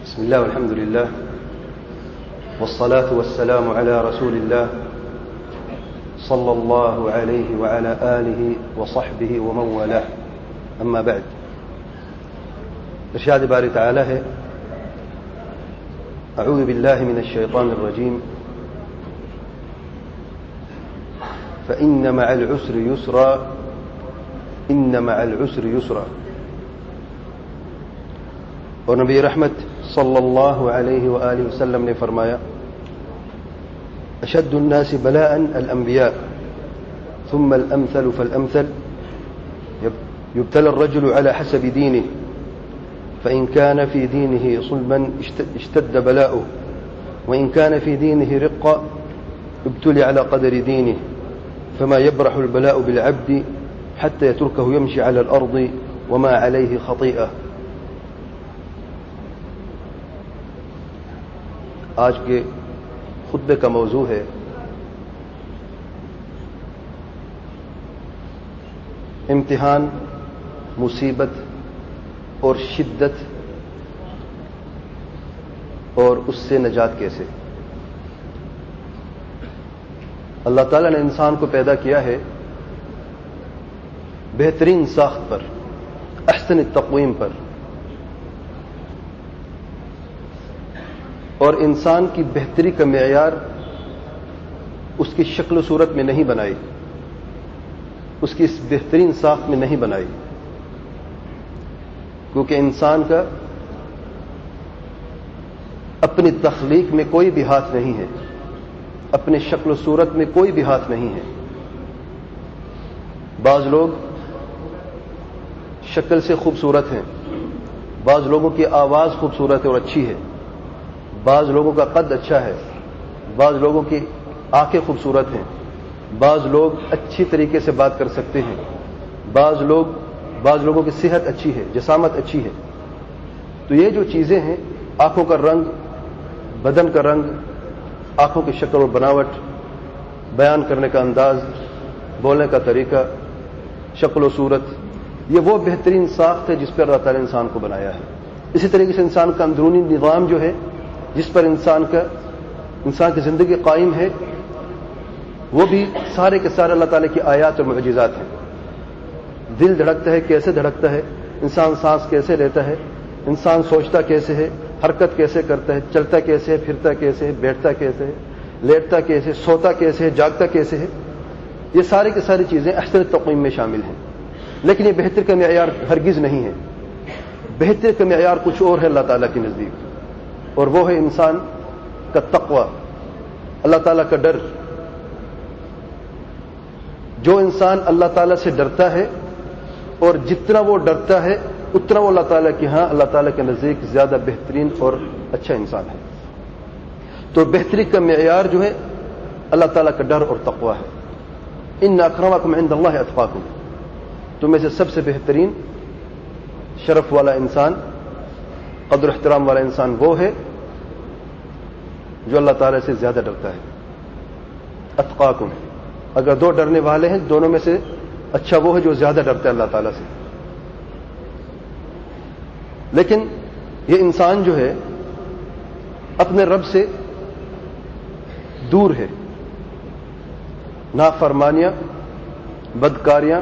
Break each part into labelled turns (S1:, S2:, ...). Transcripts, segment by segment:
S1: بسم الله والحمد لله والصلاة والسلام على رسول الله صلى الله عليه وعلى آله وصحبه ومن والاه أما بعد ارشاد باری تعالی ہے اعوذ بالله من الشيطان الرجيم فإن مع العسر يسرا إن مع العسر يسرا. اور نبی رحمت صلی اللہ علیہ وآلہ وسلم نے فرمایا اشد الناس بلاء الانبیاء ثم الامثل فالامثل يبتلى الرجل على حسب دينه فإن كان في دينه صلبا اشتد بلاؤه وإن كان في دينه رقا ابتلي على قدر دينه فما يبرح البلاء بالعبد حتى يتركه يمشي على الأرض وما عليه خطيئة. آج کے خطبے کا موضوع ہے امتحان، مصیبت اور شدت اور اس سے نجات کیسے. اللہ تعالیٰ نے انسان کو پیدا کیا ہے بہترین ساخت پر، احسن التقویم پر، اور انسان کی بہتری کا معیار اس کی شکل و صورت میں نہیں بنائی، اس کی اس بہترین ساخت میں نہیں بنائی، کیونکہ انسان کا اپنی تخلیق میں کوئی بھی ہاتھ نہیں ہے، اپنی شکل و صورت میں کوئی بھی ہاتھ نہیں ہے. بعض لوگ شکل سے خوبصورت ہیں، بعض لوگوں کی آواز خوبصورت ہے اور اچھی ہے، بعض لوگوں کا قد اچھا ہے، بعض لوگوں کی آنکھیں خوبصورت ہیں، بعض لوگ اچھی طریقے سے بات کر سکتے ہیں، بعض لوگوں کی صحت اچھی ہے، جسامت اچھی ہے. تو یہ جو چیزیں ہیں، آنکھوں کا رنگ، بدن کا رنگ، آنکھوں کی شکل و بناوٹ، بیان کرنے کا انداز، بولنے کا طریقہ، شکل و صورت، یہ وہ بہترین ساخت ہے جس پر اللہ تعالیٰ نے انسان کو بنایا ہے. اسی طریقے سے انسان کا اندرونی نظام جو ہے، جس پر انسان کی زندگی قائم ہے، وہ بھی سارے کے سارے اللہ تعالیٰ کی آیات اور معجزات ہیں. دل دھڑکتا ہے، کیسے دھڑکتا ہے، انسان سانس کیسے لیتا ہے، انسان سوچتا کیسے ہے، حرکت کیسے کرتا ہے، چلتا کیسے ہے، پھرتا کیسے ہے، بیٹھتا کیسے ہے، لیٹتا کیسے، سوتا کیسے ہے، جاگتا کیسے ہے، یہ ساری کی ساری چیزیں احسن تقویم میں شامل ہیں. لیکن یہ بہتر کا معیار ہرگز نہیں ہے. بہتر کا معیار کچھ اور ہے اللہ تعالیٰ کے نزدیک، اور وہ ہے انسان کا تقوی، اللہ تعالیٰ کا ڈر. جو انسان اللہ تعالیٰ سے ڈرتا ہے، اور جتنا وہ ڈرتا ہے اتنا وہ اللہ تعالیٰ کے ہاں، اللہ تعالیٰ کے نزدیک زیادہ بہترین اور اچھا انسان ہے. تو بہتری کا معیار جو ہے اللہ تعالیٰ کا ڈر اور تقوی ہے. ان اکرمکم عند اللہ اتقاکم. تم میں سے سب سے بہترین شرف والا انسان، قدر احترام والا انسان وہ ہے جو اللہ تعالیٰ سے زیادہ ڈرتا ہے. اتقاکم، اگر دو ڈرنے والے ہیں، دونوں میں سے اچھا وہ ہے جو زیادہ ڈرتا ہے اللہ تعالیٰ سے. لیکن یہ انسان جو ہے اپنے رب سے دور ہے. نافرمانیاں، بدکاریاں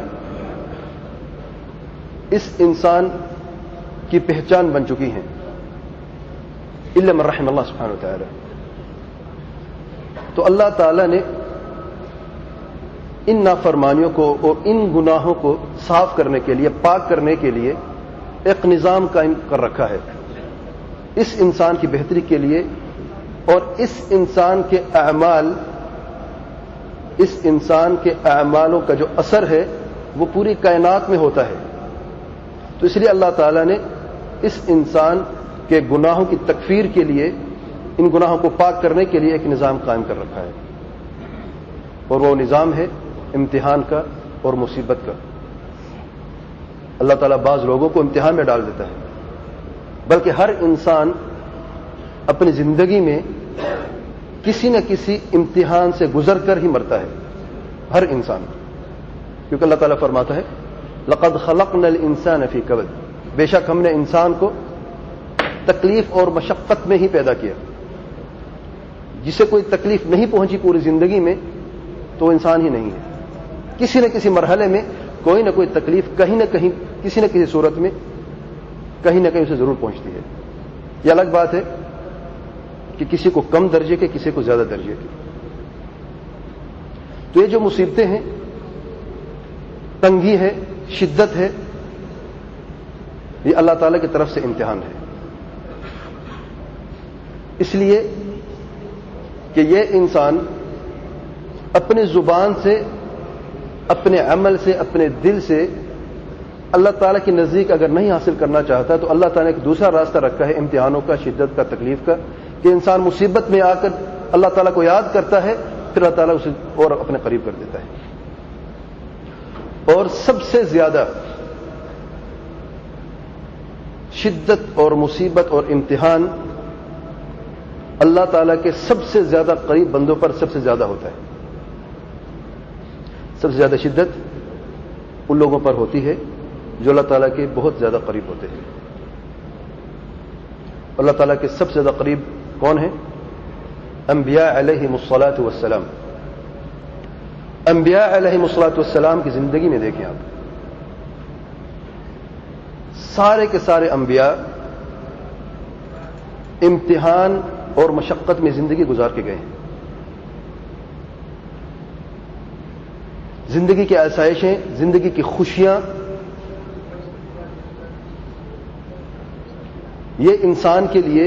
S1: اس انسان کی پہچان بن چکی ہیں، الا من رحم اللہ سبحانہ وتعالی. تو اللہ تعالیٰ نے ان نافرمانیوں کو اور ان گناہوں کو صاف کرنے کے لیے، پاک کرنے کے لیے ایک نظام قائم کر رکھا ہے اس انسان کی بہتری کے لیے. اور اس انسان کے اعمالوں کا جو اثر ہے وہ پوری کائنات میں ہوتا ہے. تو اس لیے اللہ تعالیٰ نے اس انسان کے گناہوں کی تکفیر کے لیے، ان گناہوں کو پاک کرنے کے لیے ایک نظام قائم کر رکھا ہے، اور وہ نظام ہے امتحان کا اور مصیبت کا. اللہ تعالیٰ بعض لوگوں کو امتحان میں ڈال دیتا ہے، بلکہ ہر انسان اپنی زندگی میں کسی نہ کسی امتحان سے گزر کر ہی مرتا ہے، ہر انسان. کیونکہ اللہ تعالیٰ فرماتا ہے لقد خلقنا الانسان فی کبد، بے شک ہم نے انسان کو تکلیف اور مشقت میں ہی پیدا کیا. جسے کوئی تکلیف نہیں پہنچی پوری زندگی میں تو انسان ہی نہیں ہے. کسی نہ کسی مرحلے میں کوئی نہ کوئی تکلیف کہیں نہ کہیں کسی نہ کسی صورت میں کہیں نہ کہیں اسے ضرور پہنچتی ہے. یہ الگ بات ہے کہ کسی کو کم درجے کے کسی کو زیادہ درجے کے. تو یہ جو مصیبتیں ہیں، تنگی ہے، شدت ہے، یہ اللہ تعالیٰ کی طرف سے امتحان ہے. اس لیے کہ یہ انسان اپنی زبان سے، اپنے عمل سے، اپنے دل سے اللہ تعالیٰ کی نزدیک اگر نہیں حاصل کرنا چاہتا تو اللہ تعالیٰ نے ایک دوسرا راستہ رکھا ہے امتحانوں کا، شدت کا، تکلیف کا، کہ انسان مصیبت میں آ کر اللہ تعالیٰ کو یاد کرتا ہے، پھر اللہ تعالیٰ اسے اور اپنے قریب کر دیتا ہے. اور سب سے زیادہ شدت اور مصیبت اور امتحان اللہ تعالیٰ کے سب سے زیادہ قریب بندوں پر سب سے زیادہ ہوتا ہے. سب سے زیادہ شدت ان لوگوں پر ہوتی ہے جو اللہ تعالیٰ کے بہت زیادہ قریب ہوتے ہیں. اللہ تعالیٰ کے سب سے زیادہ قریب کون ہیں؟ انبیاء علیہم الصلاۃ والسلام. انبیاء علیہم الصلاۃ والسلام کی زندگی میں دیکھیں آپ، سارے کے سارے انبیاء امتحان اور مشقت میں زندگی گزار کے گئے ہیں. زندگی کی آسائشیں، زندگی کی خوشیاں، یہ انسان کے لیے،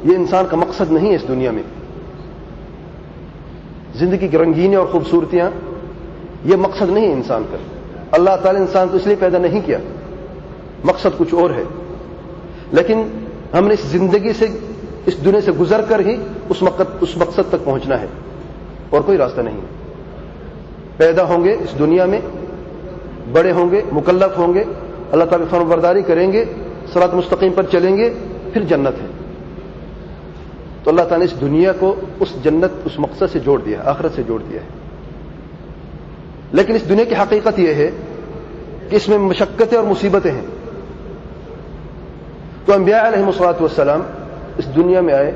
S1: یہ انسان کا مقصد نہیں ہے اس دنیا میں. زندگی کی رنگینیاں اور خوبصورتیاں یہ مقصد نہیں ہے انسان کا. اللہ تعالی نے انسان کو اس لیے پیدا نہیں کیا، مقصد کچھ اور ہے. لیکن ہم نے اس زندگی سے، اس دنیا سے گزر کر ہی اس مقصد تک پہنچنا ہے، اور کوئی راستہ نہیں ہے. پیدا ہوں گے اس دنیا میں، بڑے ہوں گے، مکلف ہوں گے، اللہ تعالیٰ کی فرمان برداری کریں گے، صراط مستقیم پر چلیں گے، پھر جنت ہے. تو اللہ تعالیٰ نے اس دنیا کو اس جنت، اس مقصد سے جوڑ دیا، آخرت سے جوڑ دیا ہے. لیکن اس دنیا کی حقیقت یہ ہے کہ اس میں مشقتیں اور مصیبتیں ہیں. تو انبیاء علیہم الصلوۃ والسلام اس دنیا میں آئے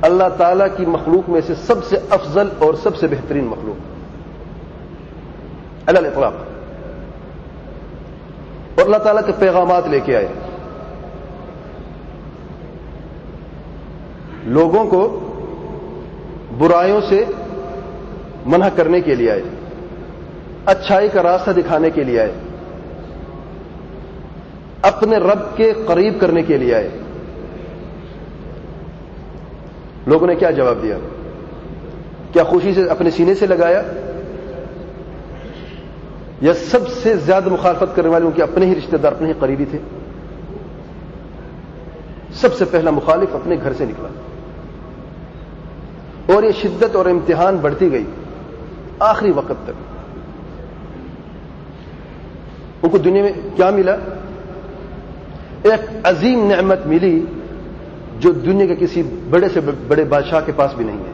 S1: اللہ تعالیٰ کی مخلوق میں سے سب سے افضل اور سب سے بہترین مخلوق علی الاطلاق، اور اللہ تعالیٰ کے پیغامات لے کے آئے. لوگوں کو برائیوں سے منع کرنے کے لیے آئے، اچھائی کا راستہ دکھانے کے لیے آئے، اپنے رب کے قریب کرنے کے لیے آئے. لوگوں نے کیا جواب دیا؟ کیا خوشی سے اپنے سینے سے لگایا، یا سب سے زیادہ مخالفت کرنے والے ان کے اپنے ہی رشتہ دار، اپنے ہی قریبی تھے؟ سب سے پہلا مخالف اپنے گھر سے نکلا. اور یہ شدت اور امتحان بڑھتی گئی آخری وقت تک. ان کو دنیا میں کیا ملا؟ ایک عظیم نعمت ملی جو دنیا کے کسی بڑے سے بڑے بادشاہ کے پاس بھی نہیں ہے،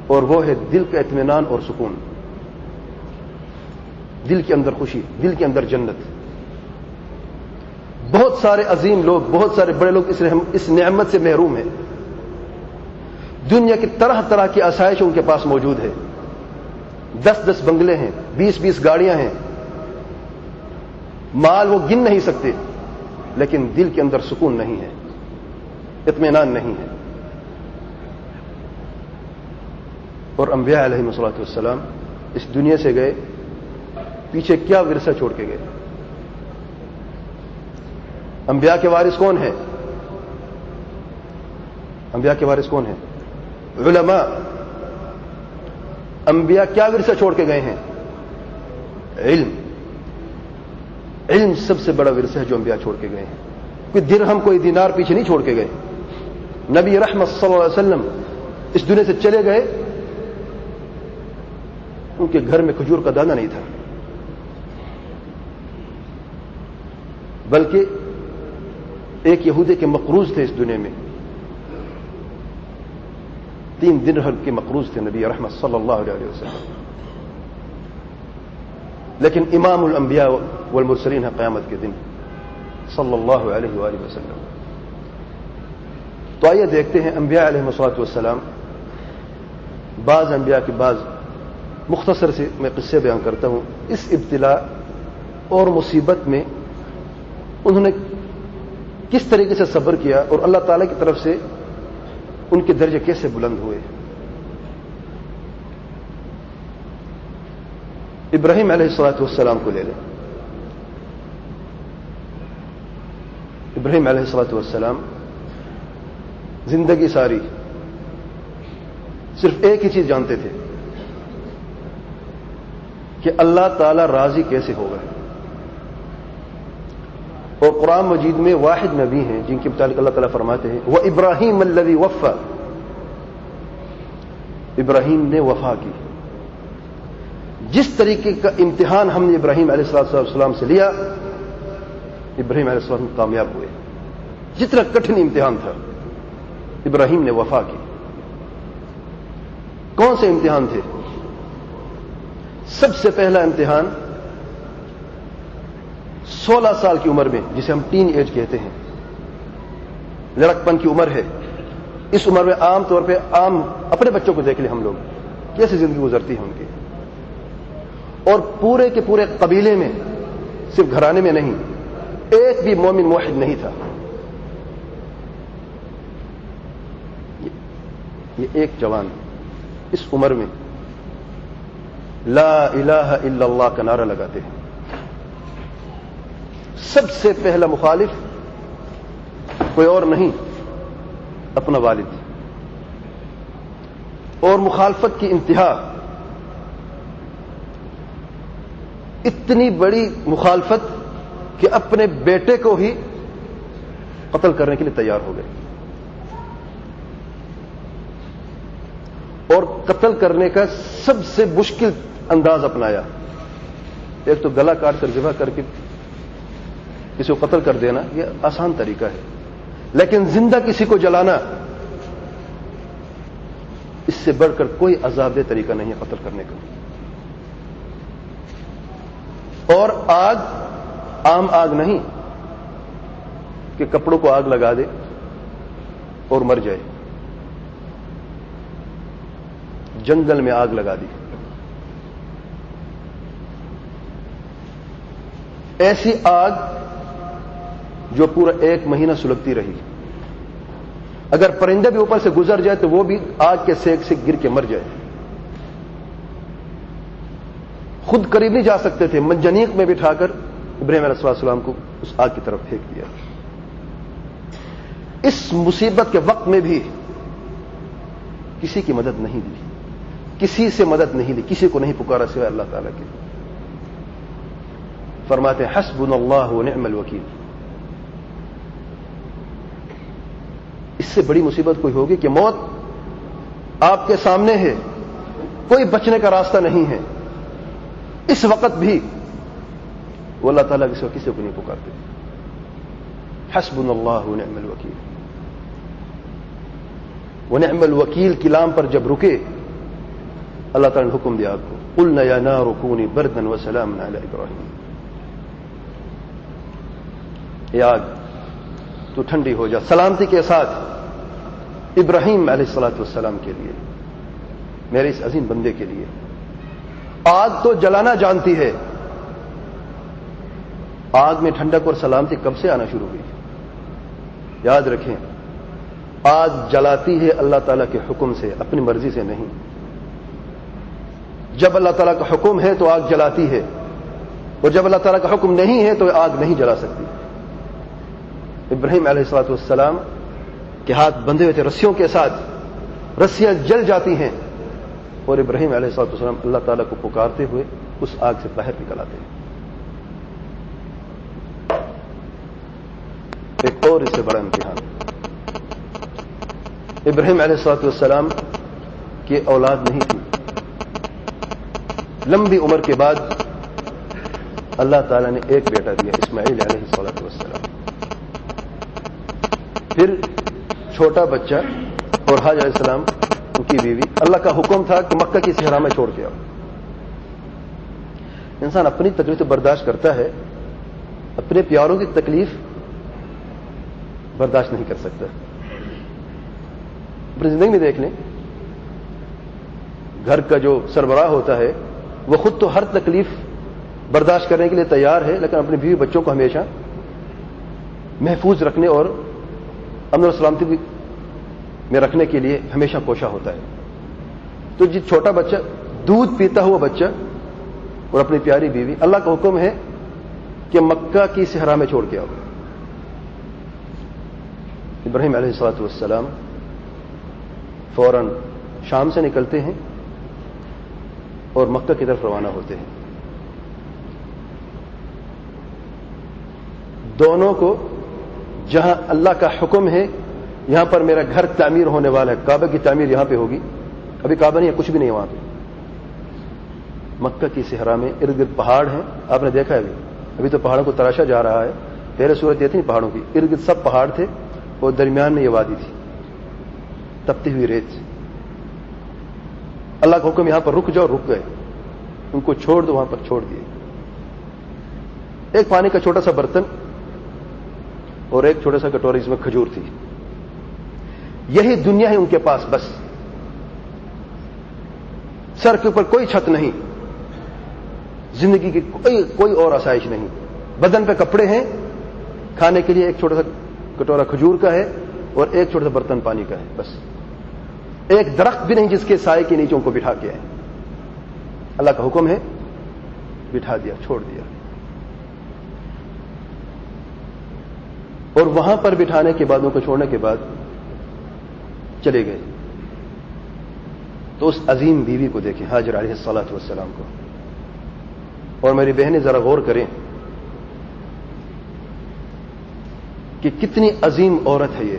S1: اور وہ ہے دل کا اطمینان اور سکون، دل کے اندر خوشی، دل کے اندر جنت. بہت سارے عظیم لوگ، بہت سارے بڑے لوگ اس نعمت سے محروم ہیں. دنیا کی طرح طرح کی آسائش ان کے پاس موجود ہے. 10 بنگلے ہیں، 20 گاڑیاں ہیں، مال وہ گن نہیں سکتے، لیکن دل کے اندر سکون نہیں ہے، اطمینان نہیں ہے. اور انبیاء علیہم الصلوۃ والسلام اس دنیا سے گئے، پیچھے کیا ورثہ چھوڑ کے گئے؟ انبیاء کے وارث کون ہیں؟ انبیاء کے وارث کون ہیں؟ علماء. انبیاء کیا ورثہ چھوڑ کے گئے ہیں؟ علم. علم سب سے بڑا ورثہ ہے جو انبیاء چھوڑ کے گئے ہیں. کوئی درہم، کوئی دینار پیچھے نہیں چھوڑ کے گئے. نبی رحمت صلی اللہ علیہ وسلم اس دنیا سے چلے گئے، ان کے گھر میں کھجور کا دانہ نہیں تھا، بلکہ ایک یہودی کے مقروض تھے اس دنیا میں. 3 درہم کے مقروض تھے نبی رحمت صلی اللہ علیہ وسلم. لیکن امام الانبیاء والمرسلین ہے قیامت کے دن صلی اللہ علیہ وآلہ وسلم. تو آئیے دیکھتے ہیں انبیاء علیہ الصلوۃ والسلام. بعض انبیاء کے بعض مختصر سے میں قصے بیان کرتا ہوں. اس ابتلا اور مصیبت میں انہوں نے کس طریقے سے صبر کیا اور اللہ تعالی کی طرف سے ان کے درجے کیسے بلند ہوئے. ابراہیم علیہ الصلوۃ والسلام کو لے لیں. ابراہیم علیہ الصلوۃ والسلام زندگی ساری صرف ایک ہی چیز جانتے تھے کہ اللہ تعالی راضی کیسے ہوگا. اور قرآن مجید میں واحد نبی ہیں جن کے متعلق اللہ تعالیٰ فرماتے ہیں وہ ابراہیم الذی وفا. ابراہیم نے وفا کی. جس طریقے کا امتحان ہم نے ابراہیم علیہ السلام سے لیا ابراہیم علیہ السلام کامیاب ہوئے. جتنا کٹھن امتحان تھا ابراہیم نے وفا کی. کون سے امتحان تھے؟ سب سے پہلا امتحان 16 سال کی عمر میں، جسے ہم ٹین ایج کہتے ہیں، لڑکپن کی عمر ہے. اس عمر میں عام طور پہ اپنے بچوں کو دیکھ لیں ہم لوگ کیسے زندگی گزرتی ہے ان کی. اور پورے کے پورے قبیلے میں، صرف گھرانے میں نہیں، ایک بھی مومن موحد نہیں تھا. یہ ایک جوان اس عمر میں لا الہ الا اللہ کا نعرہ لگاتے ہیں. سب سے پہلا مخالف کوئی اور نہیں، اپنا والد. اور مخالفت کی انتہا، اتنی بڑی مخالفت کہ اپنے بیٹے کو ہی قتل کرنے کے لیے تیار ہو گئے. اور قتل کرنے کا سب سے مشکل انداز اپنایا. ایک تو گلا کاٹ کر ذبح کر کے کسی کو قتل کر دینا یہ آسان طریقہ ہے، لیکن زندہ کسی کو جلانا اس سے بڑھ کر کوئی عذاب دہ طریقہ نہیں ہے قتل کرنے کا. اور آگ عام آگ نہیں کہ کپڑوں کو آگ لگا دے اور مر جائے. جنگل میں آگ لگا دی. ایسی آگ جو پورا 1 مہینہ سلگتی رہی. اگر پرندہ بھی اوپر سے گزر جائے تو وہ بھی آگ کے سیک سے گر کے مر جائے. خود قریب نہیں جا سکتے تھے، منجنیق میں بٹھا کر ابراہیم علیہ السلام کو اس آگ کی طرف پھینک دیا. اس مصیبت کے وقت میں بھی کسی کی مدد نہیں دی، کسی سے مدد نہیں لی، کسی کو نہیں پکارا سوائے اللہ تعالیٰ کے. فرماتے ہیں حسبنا اللہ ونعم الوکیل. اس سے بڑی مصیبت کوئی ہوگی کہ موت آپ کے سامنے ہے، کوئی بچنے کا راستہ نہیں ہے. اس وقت بھی وہ اللہ تعالیٰ کے سوا کسی کو نہیں پکارتے. حسبنا اللہ ونعم الوکیل. ونعم الوکیل کی لام پر جب رکے اللہ تعالیٰ نے حکم دیا آپ کو قلنا یا نار کونی بردا وسلاما علی ابراہیم. یہ آگ تو ٹھنڈی ہو جا سلامتی کے ساتھ ابراہیم علیہ الصلوۃ والسلام کے لیے، میرے اس عظیم بندے کے لیے. آگ تو جلانا جانتی ہے. آگ میں ٹھنڈک اور سلامتی کب سے آنا شروع ہوئی؟ یاد رکھیں، آگ جلاتی ہے اللہ تعالیٰ کے حکم سے، اپنی مرضی سے نہیں. جب اللہ تعالیٰ کا حکم ہے تو آگ جلاتی ہے، اور جب اللہ تعالیٰ کا حکم نہیں ہے تو آگ نہیں جلا سکتی. ابراہیم علیہ الصلوۃ والسلام کے ہاتھ بندھے ہوئے تھے رسیوں کے ساتھ، رسیاں جل جاتی ہیں اور ابراہیم علیہ الصلوۃ والسلام اللہ تعالیٰ کو پکارتے ہوئے اس آگ سے باہر نکل آتے ہیں. ایک اور اس سے بڑا امتحان، ابراہیم علیہ الصلوۃ والسلام کی اولاد نہیں تھی. لمبی عمر کے بعد اللہ تعالیٰ نے ایک بیٹا دیا، اسماعیل علیہ الصلوۃ والسلام. پھر چھوٹا بچہ اور حاجر علیہ السلام ان کی بیوی. اللہ کا حکم تھا کہ مکہ کی صحرا میں چھوڑ کے آؤ. انسان اپنی تکلیف برداشت کرتا ہے، اپنے پیاروں کی تکلیف برداشت نہیں کر سکتا. اپنی زندگی میں دیکھ لیں، گھر کا جو سربراہ ہوتا ہے وہ خود تو ہر تکلیف برداشت کرنے کے لیے تیار ہے، لیکن اپنے بیوی بچوں کو ہمیشہ محفوظ رکھنے اور امن و سلامتی میں رکھنے کے لیے ہمیشہ کوشاں ہوتا ہے۔ تو جس چھوٹا بچہ، دودھ پیتا ہوا بچہ اور اپنی پیاری بیوی، اللہ کا حکم ہے کہ مکہ کی صحرا میں چھوڑ کے آؤ۔ ابراہیم علیہ الصلوۃ والسلام فوراً شام سے نکلتے ہیں اور مکہ کی طرف روانہ ہوتے ہیں۔ دونوں کو جہاں اللہ کا حکم ہے یہاں پر میرا گھر تعمیر ہونے والا ہے، کعبہ کی تعمیر یہاں پہ ہوگی، ابھی کعبہ نہیں ہے، کچھ بھی نہیں ہے وہاں پہ، مکہ کی صحرا میں ارد گرد پہاڑ ہیں، آپ نے دیکھا ہے ابھی تو پہاڑوں کو تراشا جا رہا ہے، پہلے صورت یہ تھی پہاڑوں کی، ارد گرد سب پہاڑ تھے اور درمیان میں یہ وادی تھی، تپتی ہوئی ریت۔ اللہ کا حکم یہاں پر رک جاؤ، رک گئے، ان کو چھوڑ دو، وہاں پر چھوڑ دیے۔ ایک پانی کا چھوٹا سا برتن اور ایک چھوٹا سا کٹوری جس میں کھجور تھی، یہی دنیا ہے ان کے پاس، بس سر کے اوپر کوئی چھت نہیں، زندگی کی کوئی اور آسائش نہیں، بدن پہ کپڑے ہیں، کھانے کے لیے ایک چھوٹا سا کٹورا کھجور کا ہے اور ایک چھوٹا سا برتن پانی کا ہے، بس ایک درخت بھی نہیں جس کے سائے کے نیچے ان کو بٹھا کے ہے، اللہ کا حکم ہے، بٹھا دیا، چھوڑ دیا۔ اور وہاں پر بٹھانے کے بعد، ان کو چھوڑنے کے بعد چلے گئے تو اس عظیم بیوی کو دیکھیں، ہاجر علیہ الصلوۃ والسلام کو، اور میری بہنیں ذرا غور کریں کہ کتنی عظیم عورت ہے یہ۔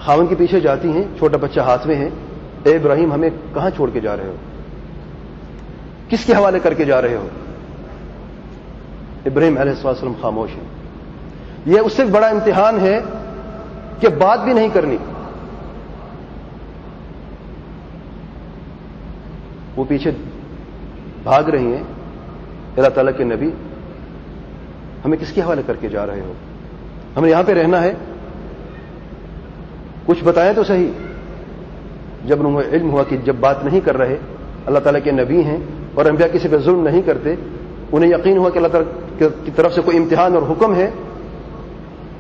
S1: خاوند کے پیچھے جاتی ہیں، چھوٹا بچہ ہاتھ میں ہے، اے ابراہیم ہمیں کہاں چھوڑ کے جا رہے ہو، کس کے حوالے کر کے جا رہے ہو؟ ابراہیم علیہ السلام خاموش ہیں۔ یہ اس سے بڑا امتحان ہے کہ بات بھی نہیں کرنی، وہ پیچھے بھاگ رہی ہیں، اللہ تعالیٰ کے نبی ہمیں کس کے حوالے کر کے جا رہے ہو، ہمیں یہاں پہ رہنا ہے، کچھ بتائیں تو صحیح۔ جب انہیں علم ہوا کہ جب بات نہیں کر رہے، اللہ تعالیٰ کے نبی ہیں اور انبیاء کسی پہ ظلم نہیں کرتے، انہیں یقین ہوا کہ اللہ تعالیٰ کی طرف سے کوئی امتحان اور حکم ہے،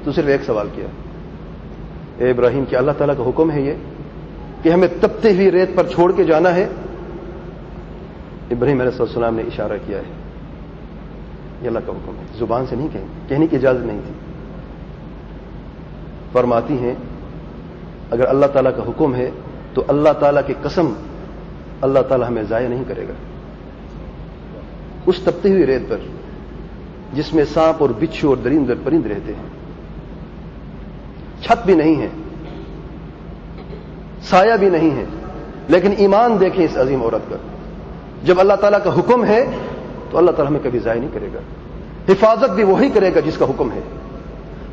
S1: تو صرف ایک سوال کیا، اے ابراہیم کیا اللہ تعالیٰ کا حکم ہے یہ کہ ہمیں تپتے ہوئی ریت پر چھوڑ کے جانا ہے؟ ابراہیم علیہ السلام نے اشارہ کیا ہے، یہ اللہ کا حکم ہے، زبان سے نہیں کہنے کی اجازت نہیں تھی۔ فرماتی ہیں اگر اللہ تعالیٰ کا حکم ہے تو اللہ تعالیٰ کی قسم اللہ تعالیٰ ہمیں ضائع نہیں کرے گا۔ اس تپتی ہوئی ریت پر جس میں سانپ اور بچھو اور درندے پرند رہتے ہیں، چھت بھی نہیں ہے، سایہ بھی نہیں ہے، لیکن ایمان دیکھیں اس عظیم عورت کا، جب اللہ تعالیٰ کا حکم ہے تو اللہ تعالیٰ ہمیں کبھی ضائع نہیں کرے گا، حفاظت بھی وہی کرے گا جس کا حکم ہے،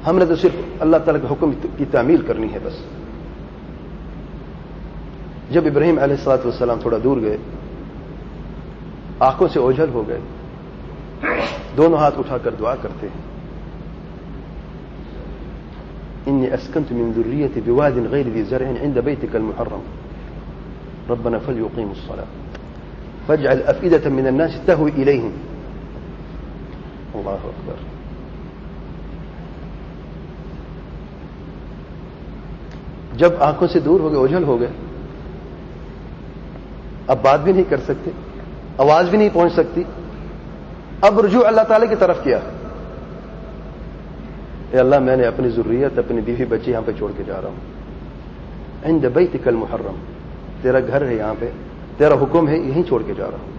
S1: ہم نے تو صرف اللہ تعالیٰ کے حکم کی تعمیل کرنی ہے بس۔ جب ابراہیم علیہ الصلوۃ والسلام تھوڑا دور گئے، آنکھوں سے اوجھل ہو گئے، دونوں ہاتھ اٹھا کر دعا کرتے ہیں، انی اسکنت من ذریتی بواد غیر ذی زرع عند بیتک المحرم ربنا فلیقیموا الصلاة فاجعل افئدة من الناس تهوی الیہم۔ اللہ اکبر۔ جب آنکھوں سے دور ہو گئے، اوجھل ہو گئے، اب بات بھی نہیں کر سکتے، آواز بھی نہیں پہنچ سکتی، اب رجوع اللہ تعالی کی طرف کیا، اے اللہ میں نے اپنی ذریت، اپنی بیوی بچے یہاں پہ چھوڑ کے جا رہا ہوں، عند بیتک المحرم، تیرا گھر ہے یہاں پہ، تیرا حکم ہے، یہیں چھوڑ کے جا رہا ہوں،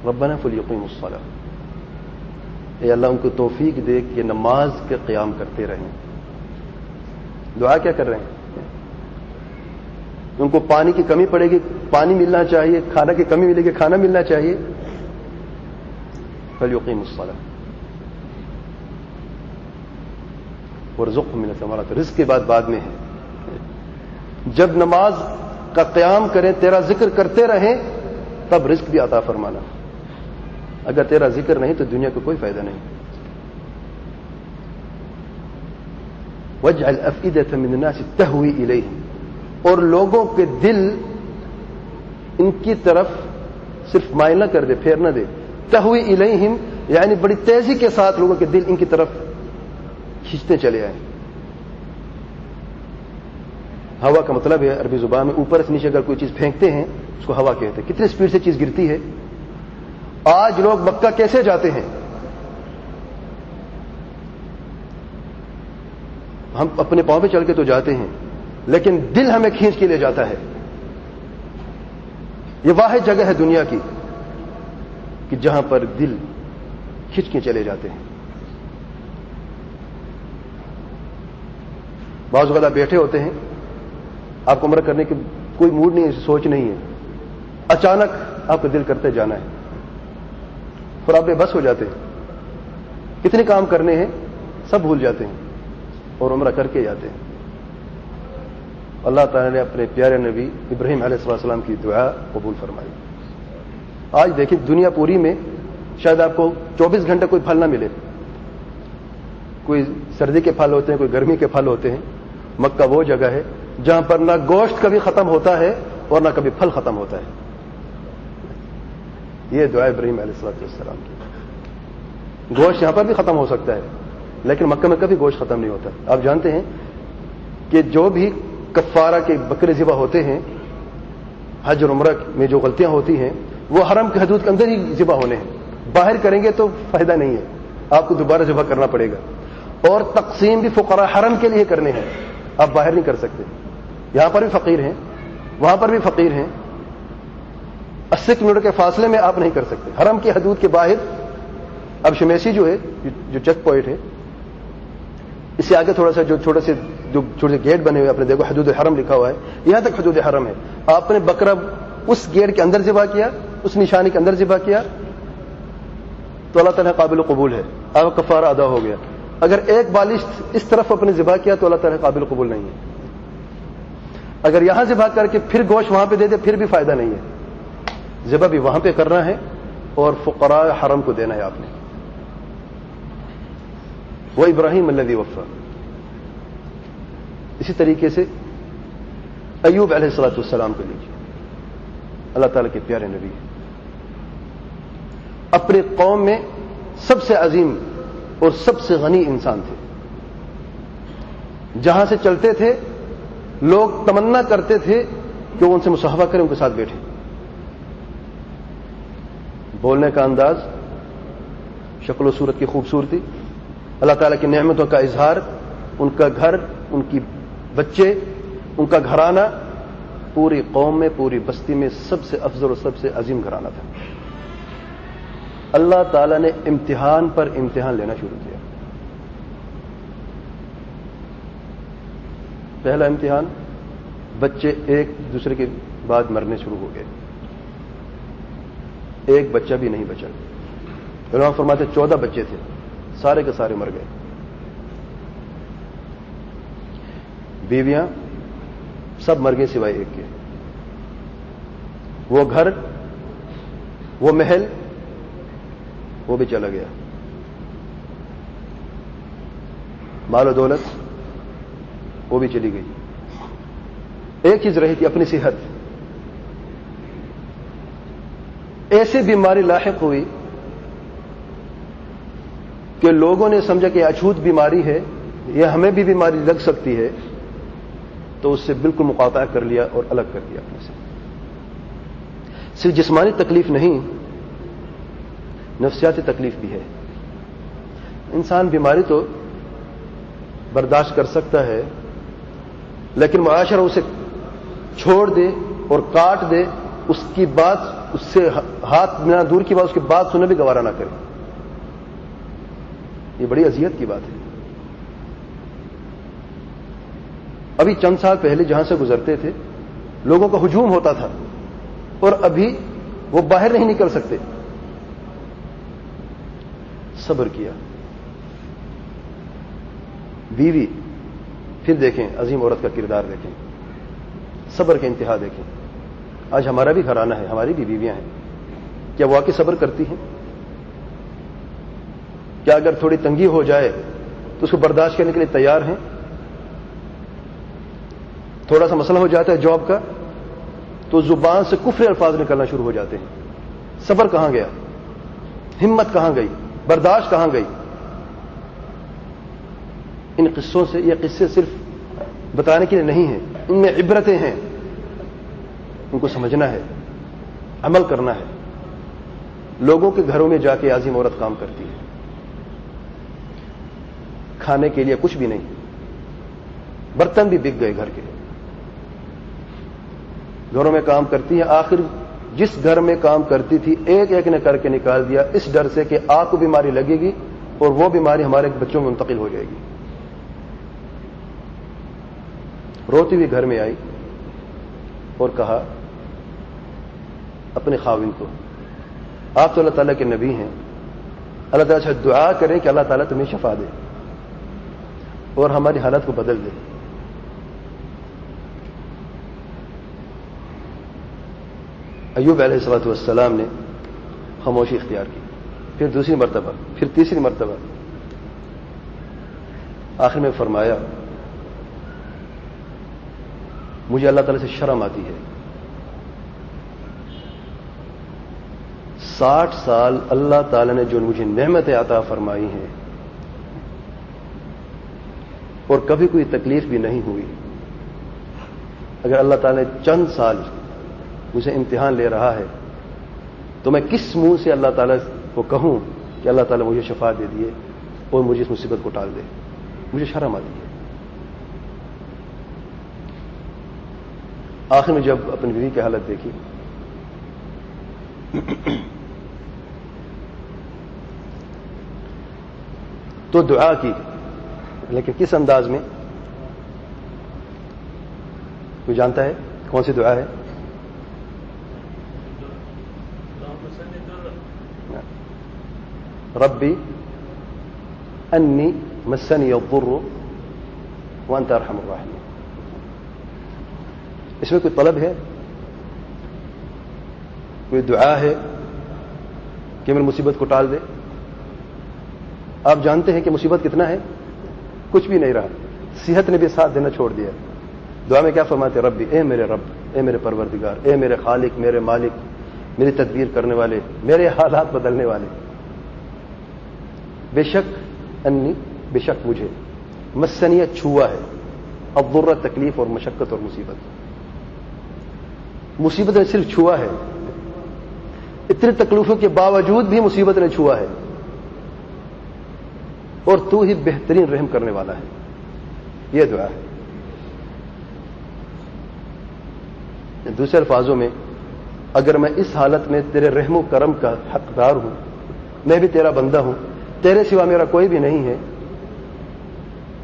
S1: ربنا فلیقیموا الصلاة، اے اللہ ان کو توفیق دے کہ نماز کے قیام کرتے رہیں۔ دعا کیا کر رہے ہیں؟ ان کو پانی کی کمی پڑے گی، پانی ملنا چاہیے، کھانا کی کمی ملے گی، کھانا ملنا چاہیے، فلیقیموا الصلاة وارزقهم من الثمرات، رزق کی بات میں ہے، جب نماز کا قیام کریں، تیرا ذکر کرتے رہیں، تب رزق بھی عطا فرمانا، اگر تیرا ذکر نہیں تو دنیا کو کوئی فائدہ نہیں۔ وَاجْعَلْ أَفْئِدَةً مِّنَ النَّاسِ تَهْوِي إِلَيْهِمْ، اور لوگوں کے دل ان کی طرف صرف مائل نہ کر دے، پھیر نہ دے. تہوی الیہم یعنی بڑی تیزی کے ساتھ لوگوں کے دل ان کی طرف کھینچتے چلے آئیں. ہوا کا مطلب ہے عربی زبان میں اوپر سے نیچے اگر کوئی چیز پھینکتے ہیں اس کو ہوا کہتے ہیں. کتنی سپیڈ سے چیز گرتی ہے. آج لوگ مکہ کیسے جاتے ہیں؟ ہم اپنے پاؤں پہ چل کے تو جاتے ہیں لیکن دل ہمیں کھینچ کے لے جاتا ہے. یہ واحد جگہ ہے دنیا کی کہ جہاں پر دل کھینچ کے چلے جاتے ہیں. بعض اوقات آپ بیٹھے ہوتے ہیں، آپ کو عمرہ کرنے کی کوئی موڈ نہیں ہے، سوچ نہیں ہے، اچانک آپ کا دل کرتے جانا ہے اور آپ بے بس ہو جاتے ہیں. کتنے کام کرنے ہیں سب بھول جاتے ہیں اور عمرہ کر کے جاتے ہیں. اللہ تعالیٰ نے اپنے پیارے نبی ابراہیم علیہ السلام کی دعا قبول فرمائی. آج دیکھیں دنیا پوری میں شاید آپ کو 24 گھنٹے کوئی پھل نہ ملے. کوئی سردی کے پھل ہوتے ہیں، کوئی گرمی کے پھل ہوتے ہیں. مکہ وہ جگہ ہے جہاں پر نہ گوشت کبھی ختم ہوتا ہے اور نہ کبھی پھل ختم ہوتا ہے. یہ دعا ابراہیم علیہ السلام کی. گوشت یہاں پر بھی ختم ہو سکتا ہے لیکن مکہ میں کبھی گوشت ختم نہیں ہوتا. آپ جانتے ہیں کہ جو بھی کفارہ کے بکرے ذبح ہوتے ہیں حج اور عمرہ میں جو غلطیاں ہوتی ہیں وہ حرم کی حدود کے اندر ہی ذبح ہونے ہیں. باہر کریں گے تو فائدہ نہیں ہے، آپ کو دوبارہ ذبح کرنا پڑے گا. اور تقسیم بھی فقراء حرم کے لیے کرنے ہیں، آپ باہر نہیں کر سکتے. یہاں پر بھی فقیر ہیں، وہاں پر بھی فقیر ہیں. 80 کلومیٹر کے فاصلے میں آپ نہیں کر سکتے. حرم کی حدود کے باہر اب شمیسی جو ہے جو چیک پوائنٹ ہے، اس سے آگے تھوڑا سا جو چھوٹے سے گیٹ بنے ہوئے، آپ نے دیکھو حدود حرم لکھا ہوا ہے، یہاں تک حدود حرم ہے. آپ نے بکرا اس گیٹ کے اندر ذبح کیا، اس نشانی کے اندر ذبح کیا تو اللہ تعالیٰ قابل قبول ہے، آپ کا کفارہ ادا ہو گیا. اگر ایک بالش اس طرف اپنے ذبح کیا تو اللہ تعالیٰ قابل قبول نہیں ہے. اگر یہاں ذبح کر کے پھر گوشت وہاں پہ دے دے پھر بھی فائدہ نہیں ہے. ذبح بھی وہاں پہ کرنا ہے اور فقراء حرم کو دینا ہے آپ نے. وہ ابراہیم الذی وفا. اسی طریقے سے ایوب علیہ السلام کو لیجیے، اللہ تعالیٰ کے پیارے نبی، اپنے قوم میں سب سے عظیم اور سب سے غنی انسان تھے. جہاں سے چلتے تھے لوگ تمنا کرتے تھے کہ وہ ان سے مصاحبہ کریں، ان کے ساتھ بیٹھیں. بولنے کا انداز، شکل و صورت کی خوبصورتی، اللہ تعالیٰ کی نعمتوں کا اظہار، ان کا گھر، ان کی بچے، ان کا گھرانہ پوری قوم میں، پوری بستی میں سب سے افضل اور سب سے عظیم گھرانہ تھا. اللہ تعالیٰ نے امتحان پر امتحان لینا شروع کیا. پہلا امتحان، بچے ایک دوسرے کے بعد مرنے شروع ہو گئے، ایک بچہ بھی نہیں بچا. علماء فرماتے 14 بچے تھے، سارے کے سارے مر گئے. بیویاں سب مر گئے سوائے ایک کے. وہ گھر، وہ محل، وہ بھی چلا گیا. مال و دولت وہ بھی چلی گئی. ایک چیز رہی تھی، اپنی صحت. ایسی بیماری لاحق ہوئی کہ لوگوں نے سمجھا کہ اچھوت بیماری ہے، یہ ہمیں بھی بیماری لگ سکتی ہے، تو اس سے بالکل مقاطعہ کر لیا اور الگ کر دیا اپنے سے. صرف جسمانی تکلیف نہیں، نفسیاتی تکلیف بھی ہے. انسان بیماری تو برداشت کر سکتا ہے لیکن معاشرہ اسے چھوڑ دے اور کاٹ دے، اس کی بات، اس سے ہاتھ ملانا دور کی بات، اس کی بات سننا بھی گوارا نہ کرے. یہ بڑی اذیت کی بات ہے. ابھی چند سال پہلے جہاں سے گزرتے تھے لوگوں کا ہجوم ہوتا تھا اور ابھی وہ باہر نہیں نکل سکتے. صبر کیا. بیوی، پھر دیکھیں عظیم عورت کا کردار دیکھیں، صبر کے انتہا دیکھیں. آج ہمارا بھی گھرانہ ہے، ہماری بھی بیویاں ہیں، کیا واقعی صبر کرتی ہیں؟ کیا اگر تھوڑی تنگی ہو جائے تو اس کو برداشت کرنے کے لیے تیار ہیں؟ تھوڑا سا مسئلہ ہو جاتا ہے جاب کا تو زبان سے کفر الفاظ نکلنا شروع ہو جاتے ہیں. صبر کہاں گیا؟ ہمت کہاں گئی؟ برداشت کہاں گئی؟ ان قصوں سے، یہ قصے صرف بتانے کے لیے نہیں ہیں، ان میں عبرتیں ہیں، ان کو سمجھنا ہے، عمل کرنا ہے. لوگوں کے گھروں میں جا کے عظیم عورت کام کرتی ہے، کھانے کے لیے کچھ بھی نہیں، برتن بھی بک گئے گھر کے، گھروں میں کام کرتی ہے. آخر جس گھر میں کام کرتی تھی ایک ایک نے کر کے نکال دیا، اس ڈر سے کہ آپ کو بیماری لگے گی اور وہ بیماری ہمارے بچوں میں منتقل ہو جائے گی. روتی ہوئی گھر میں آئی اور کہا اپنے خاوند کو، آپ تو اللہ تعالیٰ کے نبی ہیں، اللہ تعالیٰ سے دعا کریں کہ اللہ تعالیٰ تمہیں شفا دے اور ہماری حالت کو بدل دے. ایوب علیہ الصلوۃ والسلام نے خاموشی اختیار کی، پھر دوسری مرتبہ، پھر تیسری مرتبہ. آخر میں فرمایا مجھے اللہ تعالیٰ سے شرم آتی ہے. 60 سال اللہ تعالیٰ نے جو مجھے نعمتیں عطا فرمائی ہیں اور کبھی کوئی تکلیف بھی نہیں ہوئی، اگر اللہ تعالیٰ نے چند سال مجھے امتحان لے رہا ہے تو میں کس منہ سے اللہ تعالیٰ کو کہوں کہ اللہ تعالیٰ مجھے شفا دے دیے اور مجھے اس مصیبت کو ٹال دے؟ مجھے شرم آتی ہے. آخر میں جب اپنی بیوی کی حالت دیکھی تو دعا کی، لیکن کس انداز میں؟ کوئی جانتا ہے کون سی دعا ہے؟ ربی انی مسنی الضر وانت ارحم الراحمین. اس میں کوئی طلب ہے، کوئی دعا ہے کہ میری مصیبت کو ٹال دے؟ آپ جانتے ہیں کہ مصیبت کتنا ہے، کچھ بھی نہیں رہا، صحت نے بھی ساتھ دینا چھوڑ دیا. دعا میں کیا فرماتے؟ ربی، اے میرے رب، اے میرے پروردگار، اے میرے خالق، میرے مالک، میری تدبیر کرنے والے، میرے حالات بدلنے والے. بے شک انی، بے شک مجھے، مسنیت چھوا ہے، الضر تکلیف اور مشقت اور مصیبت. مصیبت نے صرف چھوا ہے، اتنی تکلیفوں کے باوجود بھی مصیبت نے چھوا ہے، اور تو ہی بہترین رحم کرنے والا ہے. یہ دعا ہے. دوسرے الفاظوں میں، اگر میں اس حالت میں تیرے رحم و کرم کا حقدار ہوں، میں بھی تیرا بندہ ہوں، تیرے سوا میرا کوئی بھی نہیں ہے،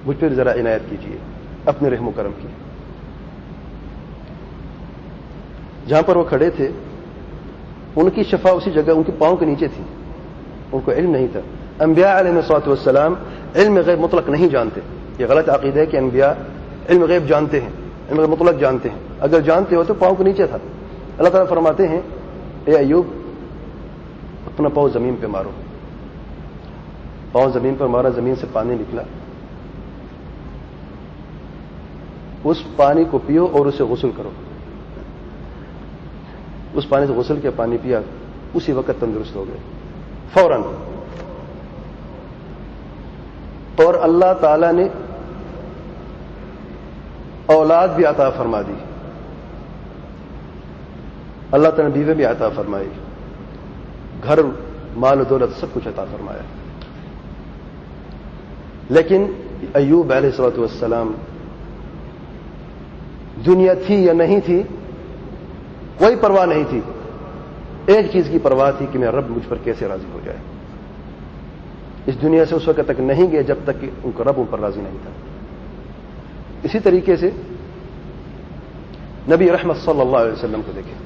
S1: مجھ پر ذرا عنایت کیجیے اپنے رحم و کرم کی. جہاں پر وہ کھڑے تھے ان کی شفا اسی جگہ ان کے پاؤں کے نیچے تھی. ان کو علم نہیں تھا. انبیاء علیہ الصلوۃ والسلام علم غیب مطلق نہیں جانتے. یہ غلط عقیدہ ہے کہ انبیاء علم غیب جانتے ہیں، علم غیب مطلق جانتے ہیں. اگر جانتے ہو تو پاؤں کے نیچے تھا. اللہ تعالیٰ فرماتے ہیں اے ایوب اپنا پاؤں زمین پہ مارو. پاؤں زمین پر مارا، زمین سے پانی نکلا، اس پانی کو پیو اور اسے غسل کرو. اس پانی سے غسل کیا، پانی پیا، اسی وقت تندرست ہو گئے فوراً. اور اللہ تعالی نے اولاد بھی عطا فرما دی، اللہ تعالی نے بیوی بھی عطا فرمائی، گھر، مال و دولت سب کچھ عطا فرمایا. لیکن ایوب علیہ الصلوۃ والسلام، دنیا تھی یا نہیں تھی کوئی پرواہ نہیں تھی. ایک چیز کی پرواہ تھی کہ میرا رب مجھ پر کیسے راضی ہو جائے. اس دنیا سے اس وقت تک نہیں گئے جب تک کہ ان کا رب ان پر راضی نہیں تھا. اسی طریقے سے نبی رحمت صلی اللہ علیہ وسلم کو دیکھیں.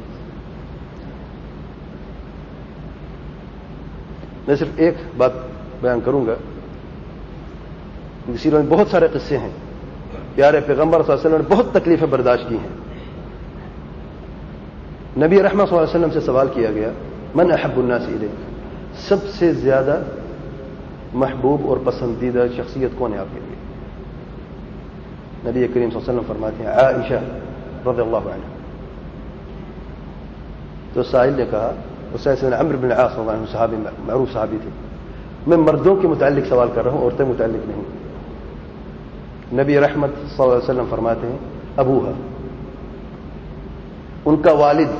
S1: میں صرف ایک بات بیان کروں گا. سیرت میں بہت سارے قصے ہیں. پیارے پیغمبر صلی اللہ علیہ وسلم نے بہت تکلیفیں برداشت کی ہیں. نبی رحمت صلی اللہ علیہ وسلم سے سوال کیا گیا من احب الناس الیک، سب سے زیادہ محبوب اور پسندیدہ شخصیت کون ہے آپ کے لیے؟ نبی کریم صلی اللہ علیہ وسلم فرماتے ہیں عائشہ رضی اللہ عنہ. تو سائل نے کہا, سیدنا عمرو بن العاص رضی اللہ عنہ صحابی معروف صحابی تھے, میں مردوں کے متعلق سوال کر رہا ہوں, عورتیں متعلق نہیں. نبی رحمت صلی اللہ علیہ وسلم فرماتے ہیں ابوہا, ان کا والد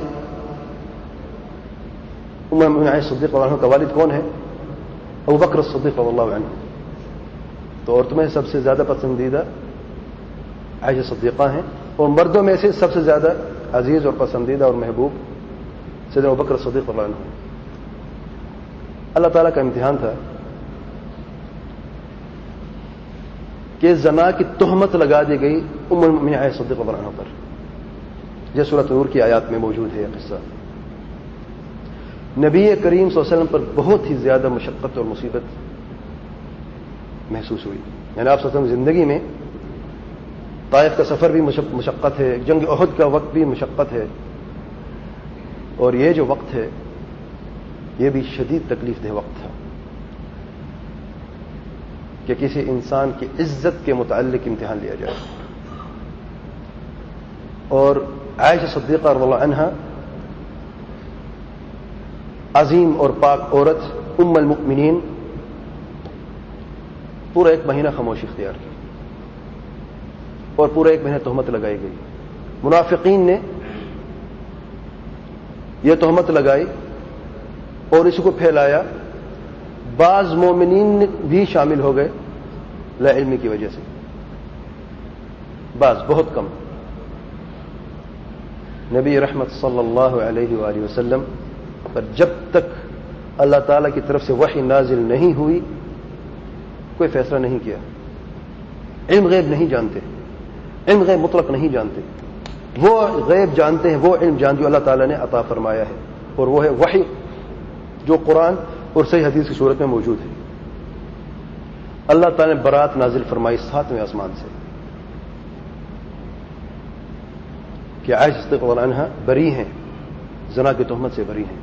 S1: ام المؤمنین صدیق رضی اللہ عنہ کا والد کون ہے؟ ابو بکر الصدیق رضی اللہ عنہ. تو عورتوں میں سب سے زیادہ پسندیدہ عائشہ صدیقہ ہیں, اور مردوں میں سے سب سے زیادہ عزیز اور پسندیدہ اور محبوب سیدنا ابو بکر صدیق رضی اللہ عنہ. اللہ تعالیٰ کا امتحان تھا کہ زنا کی تہمت لگا دی گئی ام المؤمنین عائشہ صدیقہ رضی اللہ عنہ پر. یہ سورۃ نور کی آیات میں موجود ہے یہ قصہ. نبی کریم صلی اللہ علیہ وسلم پر بہت ہی زیادہ مشقت اور مصیبت محسوس ہوئی. یعنی آپ صلی اللہ علیہ وسلم زندگی میں طائف کا سفر بھی مشقت ہے, جنگ احد کا وقت بھی مشقت ہے, اور یہ جو وقت ہے یہ بھی شدید تکلیف دہ وقت تھا کہ کسی انسان کی عزت کے متعلق امتحان لیا جائے. اور عائشہ صدیقہ رضی اللہ عنہا عظیم اور پاک عورت ام المؤمنین پورا 1 مہینہ خاموشی اختیار کی اور پورا 1 مہینہ تہمت لگائی گئی. منافقین نے یہ تہمت لگائی اور اس کو پھیلایا. بعض مومنین بھی شامل ہو گئے لا علمی کی وجہ سے, بعض بہت کم. نبی رحمت صلی اللہ علیہ وآلہ وسلم پر جب تک اللہ تعالی کی طرف سے وحی نازل نہیں ہوئی کوئی فیصلہ نہیں کیا. علم غیب نہیں جانتے, علم غیب مطلق نہیں جانتے. وہ غیب جانتے ہیں, وہ علم جانتے جو اللہ تعالی نے عطا فرمایا ہے, اور وہ ہے وحی جو قرآن اور صحیح حدیث کی صورت میں موجود ہے. اللہ تعالی نے برات نازل فرمائی 7ویں آسمان سے کہ عائشہ صدیقہ رضی اللہ عنہا بری ہیں, زنا کی تہمت سے بری ہیں,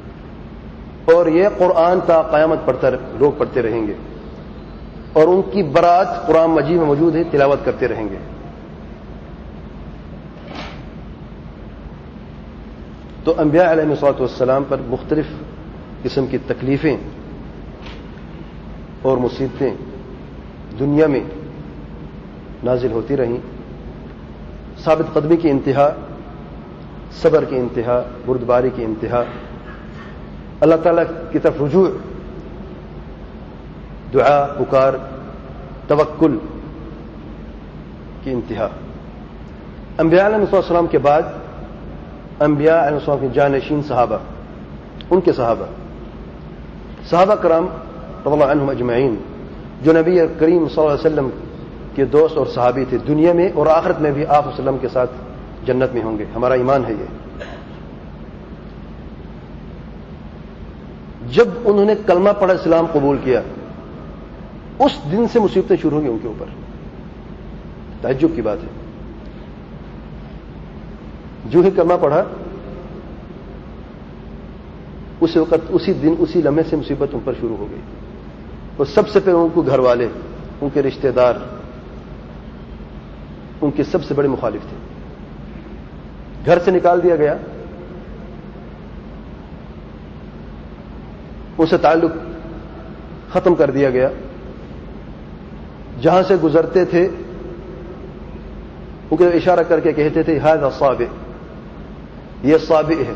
S1: اور یہ قرآن تا قیامت لوگ پڑھتے رہیں گے, اور ان کی برات قرآن مجید میں موجود ہے, تلاوت کرتے رہیں گے. تو انبیاء علیہ الصلوۃ والسلام پر مختلف قسم کی تکلیفیں اور مصیبتیں دنیا میں نازل ہوتی رہیں. ثابت قدمی کی انتہا, صبر کی انتہا, بردباری کی انتہا, اللہ تعالیٰ کی طرف رجوع, دعا, پکار, توکل کی انتہا. انبیاء علیہ السلام کے بعد انبیاء علیہ السلام کے جانشین صحابہ, ان کے صحابہ کرام رضی اللہ عنہم اجمعین, جو نبی کریم صلی اللہ علیہ وسلم کے دوست اور صحابی تھے, دنیا میں اور آخرت میں بھی آپ وسلم کے ساتھ جنت میں ہوں گے. ہمارا ایمان ہے یہ. جب انہوں نے کلمہ پڑھا, اسلام قبول کیا, اس دن سے مصیبتیں شروع ہوں گی ان کے اوپر. تعجب کی بات ہے, جو ہی کلمہ پڑھا اس وقت, اسی دن, اسی لمحے سے مصیبت ان پر شروع ہو گئی. اور سب سے پہلے ان کو گھر والے, ان کے رشتہ دار ان کے سب سے بڑے مخالف تھے. گھر سے نکال دیا گیا, ان سے تعلق ختم کر دیا گیا. جہاں سے گزرتے تھے ان کو اشارہ کر کے کہتے تھے ھذا صابئ, یہ صابئ ہے,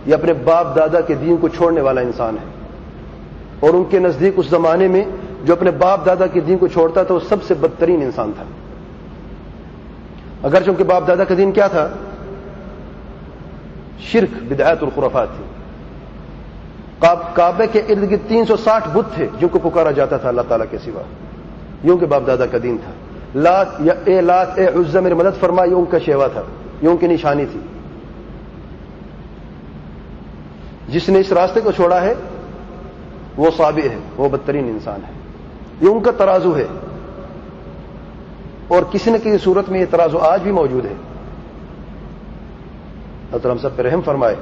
S1: یہ اپنے باپ دادا کے دین کو چھوڑنے والا انسان ہے. اور ان کے نزدیک اس زمانے میں جو اپنے باپ دادا کے دین کو چھوڑتا تھا وہ سب سے بدترین انسان تھا. اگرچہ ان کے باپ دادا کا دین کیا تھا؟ شرک, بدعات اور خرافات تھی. کعبے کے ارد گرد 360 بت تھے جن کو پکارا جاتا تھا اللہ تعالیٰ کے سوا. یہ ان کے باپ دادا کا دین تھا. لات اے عزا میری مدد فرما, یہ ان کا شیوا تھا, یہ ان کی نشانی تھی. جس نے اس راستے کو چھوڑا ہے وہ صابئ ہے, وہ بدترین انسان ہے. یہ ان کا ترازو ہے, اور کسی نہ کسی صورت میں یہ ترازو آج بھی موجود ہے. اللہ تعالیٰ ہم سب پر رحم فرمائے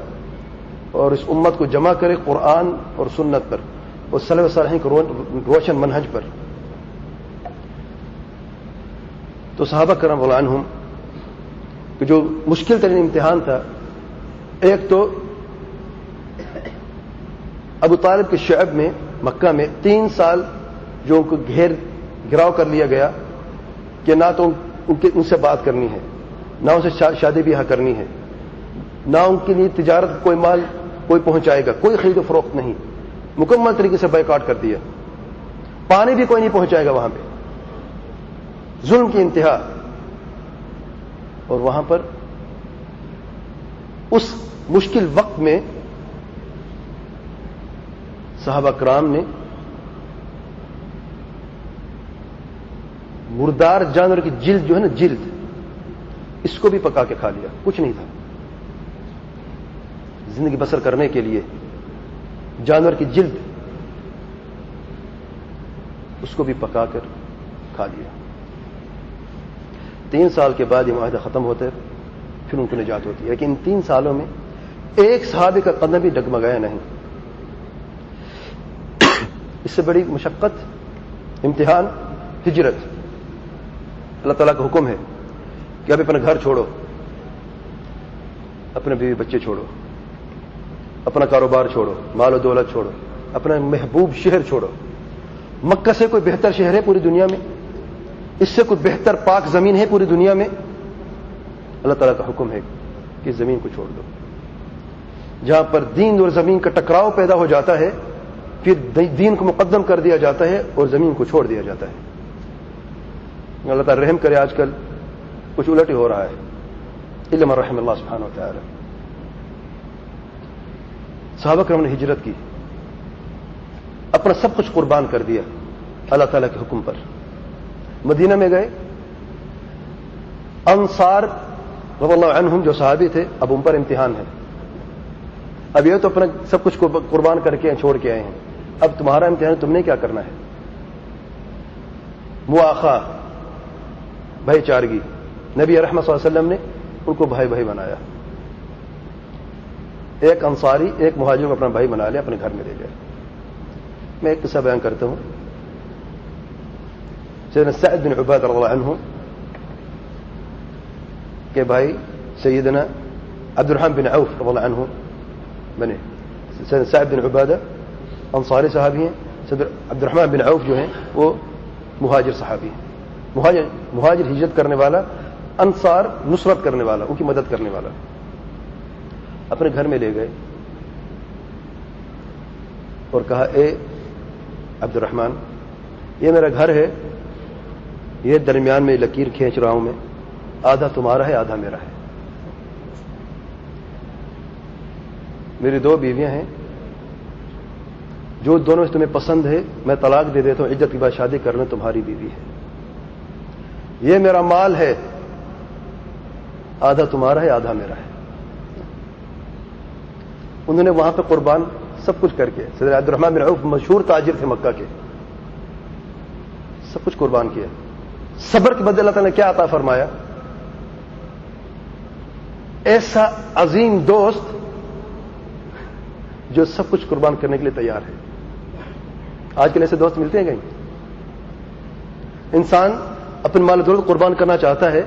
S1: اور اس امت کو جمع کرے قرآن اور سنت پر اور سلف صالحین کے روشن منہج پر. تو صحابہ کرام رضی اللہ عنہم کہ جو مشکل ترین امتحان تھا، ایک تو ابو طالب کے شعب میں مکہ میں 3 سال جو ان کو گھراؤ کر لیا گیا کہ نہ تو ان سے بات کرنی ہے، نہ ان سے شادی بیاہ کرنی ہے، نہ ان کے لیے تجارت کوئی مال کوئی پہنچائے گا، کوئی خرید و فروخت نہیں، مکمل طریقے سے بائیکاٹ کر دیا، پانی بھی کوئی نہیں پہنچائے گا وہاں پہ، ظلم کی انتہا۔ اور وہاں پر اس مشکل وقت میں صحابہ کرام نے مردار جانور کی جلد جو ہے نا، جلد، اس کو بھی پکا کے کھا لیا، کچھ نہیں تھا، زندگی بسر کرنے کے لیے جانور کی جلد اس کو بھی پکا کر کھا لیا۔ 3 سال کے بعد یہ معاہدہ ختم ہوتا ہے، پھر ان کو نجات ہوتی ہے، لیکن ان 3 سالوں میں ایک صحابی کا قدم بھی ڈگمگایا نہیں۔ اس سے بڑی مشقت، امتحان، ہجرت۔ اللہ تعالیٰ کا حکم ہے کہ اب اپنا گھر چھوڑو، اپنے بیوی بچے چھوڑو، اپنا کاروبار چھوڑو، مال و دولت چھوڑو، اپنا محبوب شہر چھوڑو۔ مکہ سے کوئی بہتر شہر ہے پوری دنیا میں؟ اس سے کوئی بہتر پاک زمین ہے پوری دنیا میں؟ اللہ تعالیٰ کا حکم ہے کہ زمین کو چھوڑ دو۔ جہاں پر دین اور زمین کا ٹکراؤ پیدا ہو جاتا ہے، پھر دین کو مقدم کر دیا جاتا ہے اور زمین کو چھوڑ دیا جاتا ہے۔ اللہ تعالیٰ رحم کرے، آج کل کچھ الٹ ہی ہو رہا ہے، الا من رحم اللہ سبحانہ و تعالی۔ صحابہ کرام نے ہجرت کی، اپنا سب کچھ قربان کر دیا اللہ تعالیٰ کے حکم پر۔ مدینہ میں گئے، انصار رضی اللہ عنہم جو صحابی تھے، اب ان پر امتحان ہے۔ اب یہ تو اپنا سب کچھ قربان کر کے چھوڑ کے آئے ہیں، اب تمہارا امتحان، تم نے کیا کرنا ہے؟ مواخا، بھائی چارگی۔ نبی رحمت صلی اللہ علیہ وسلم نے ان کو بھائی بھائی بنایا، ایک انصاری ایک مہاجر کو اپنا بھائی بنا لیا، اپنے گھر میں لے گئے۔ میں ایک قصہ بیان کرتا ہوں۔ سیدنا سعد بن عبادہ رضی اللہ عنہ کے بھائی سیدنا عبد الرحمن بن عوف رضی اللہ عنہ بنے۔ سیدنا سعد بن عبادہ انصاری صحابی ہیں، سیدنا عبد الرحمن بن عوف جو ہیں وہ مہاجر صحابی ہیں۔ مہاجر ہجرت کرنے والا، انصار نصرت کرنے والا، ان کی مدد کرنے والا۔ اپنے گھر میں لے گئے اور کہا، اے عبد الرحمن، یہ میرا گھر ہے، یہ درمیان میں لکیر کھینچ رہا ہوں میں، آدھا تمہارا ہے آدھا میرا ہے۔ میری 2 بیویاں ہیں، جو دونوں سے تمہیں پسند ہے میں طلاق دے دیتا ہوں، عدت کے بعد شادی کرنا تمہاری بیوی ہے۔ یہ میرا مال ہے، آدھا تمہارا ہے آدھا میرا ہے۔ انہوں نے وہاں پہ قربان سب کچھ کر کے، سیدنا عبد الرحمن بن عوف مشہور تاجر تھے مکہ کے، سب کچھ قربان کیا۔ صبر کے بدلے اللہ تعالیٰ نے کیا عطا فرمایا؟ ایسا عظیم دوست جو سب کچھ قربان کرنے کے لیے تیار ہے۔ آج کل ایسے دوست ملتے ہیں کہیں؟ انسان اپنے مال و دولت قربان کرنا چاہتا ہے،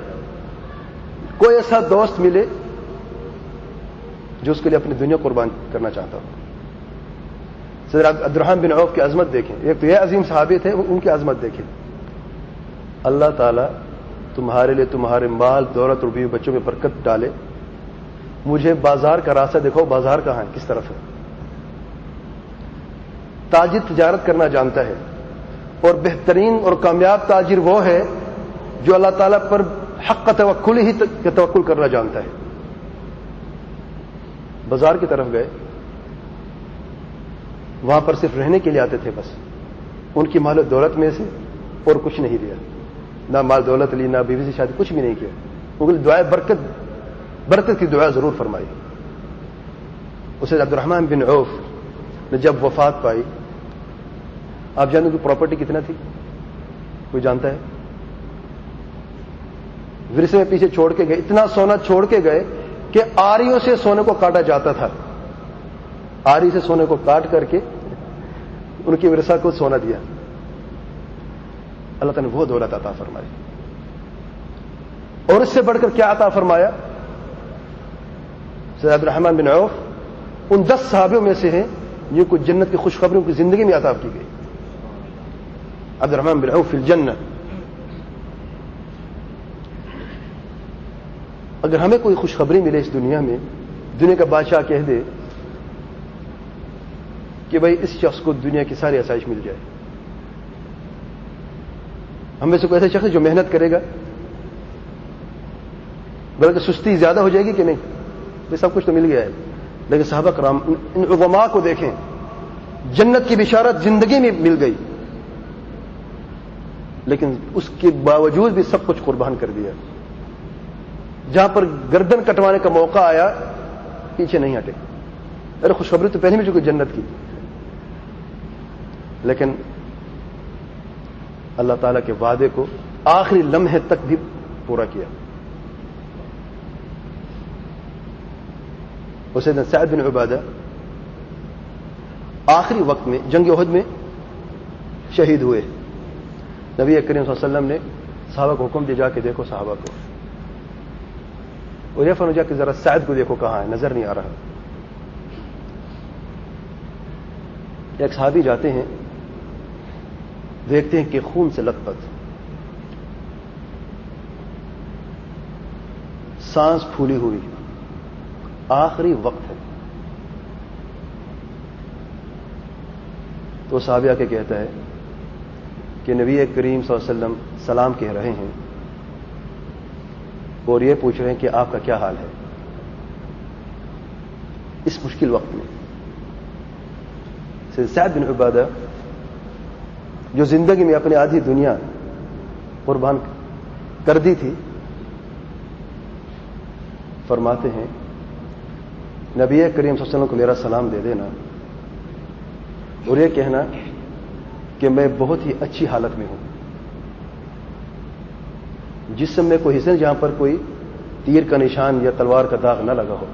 S1: کوئی ایسا دوست ملے جو اس کے لیے اپنی دنیا قربان کرنا چاہتا ہو۔ سیدنا عبد الرحمن بن عوف کی عظمت دیکھیں، ایک تو یہ عظیم صحابی تھے، ان کی عظمت دیکھیں۔ اللہ تعالیٰ تمہارے لیے تمہارے مال دولت اور بیوی بچوں میں برکت ڈالے، مجھے بازار کا راستہ دکھاؤ، بازار کہاں ہے، کس طرف ہے۔ تاجر تجارت کرنا جانتا ہے، اور بہترین اور کامیاب تاجر وہ ہے جو اللہ تعالیٰ پر حق کا توکل ہی توکل کرنا جانتا ہے۔ بازار کی طرف گئے، وہاں پر صرف رہنے کے لیے آتے تھے، بس ان کی مال و دولت میں سے اور کچھ نہیں لیا، نہ مال دولت لی، نہ بیوی سے شادی، کچھ بھی نہیں کیا۔ ان کے لیے دعائیں برکت کی دعا ضرور فرمائی۔ اسے عبد الرحمن بن عوف نے جب وفات پائی، آپ جانتے کہ پراپرٹی کتنا تھی؟ کوئی جانتا ہے؟ ورثے میں پیچھے چھوڑ کے گئے، اتنا سونا چھوڑ کے گئے کہ آریوں سے سونے کو کاٹا جاتا تھا، آری سے سونے کو کاٹ کر کے ان کی ورثہ کو سونا دیا۔ اللہ تعالیٰ نے وہ دولت عطا فرمائی۔ اور اس سے بڑھ کر کیا عطا فرمایا؟ سید عبد الرحمن بن عوف ان 10 صحابیوں میں سے ہیں جن کو جنت کی خوشخبری ان کی زندگی میں عطا کی گئی. عبد الرحمن بن عوف فی الجنہ. اگر ہمیں کوئی خوشخبری ملے اس دنیا میں، دنیا کا بادشاہ کہہ دے کہ بھائی اس شخص کو دنیا کی ساری آسائش مل جائے، ہم میں سے کوئی ایسا شخص جو محنت کرے گا، بلکہ سستی زیادہ ہو جائے گی کہ نہیں؟ یہ سب کچھ تو مل گیا ہے. لیکن صحابہ کرام ان علماء کو دیکھیں، جنت کی بشارت زندگی میں مل گئی، لیکن اس کے باوجود بھی سب کچھ قربان کر دیا. جہاں پر گردن کٹوانے کا موقع آیا پیچھے نہیں ہٹے. ارے خوشخبری تو پہلے بھی چکی جنت کی، لیکن اللہ تعالیٰ کے وعدے کو آخری لمحے تک بھی پورا کیا. سیدنا سعد بن عبادہ آخری وقت میں جنگ احد میں شہید ہوئے. نبی کریم صلی اللہ علیہ وسلم نے صحابہ کو حکم دیا جا کے دیکھو صحابہ کو، اور یہ فرمایا جا کہ ذرا سعد کو دیکھو کہاں ہے، نظر نہیں آ رہا. ایک صحابی جاتے ہیں، دیکھتے ہیں کہ خون سے لت پت، سانس پھولی ہوئی، آخری وقت ہے. تو صحابی آ کے کہتا ہے کہ نبی کریم صلی اللہ علیہ وسلم سلام کہہ رہے ہیں اور یہ پوچھ رہے ہیں کہ آپ کا کیا حال ہے اس مشکل وقت میں. سعد بن عبادہ جو زندگی میں اپنی آدھی دنیا قربان کر دی تھی، فرماتے ہیں نبی کریم صلی اللہ علیہ وسلم کو میرا سلام دے دینا اور یہ کہنا کہ میں بہت ہی اچھی حالت میں ہوں. جسم میں کوئی حصہ جہاں پر کوئی تیر کا نشان یا تلوار کا داغ نہ لگا ہو،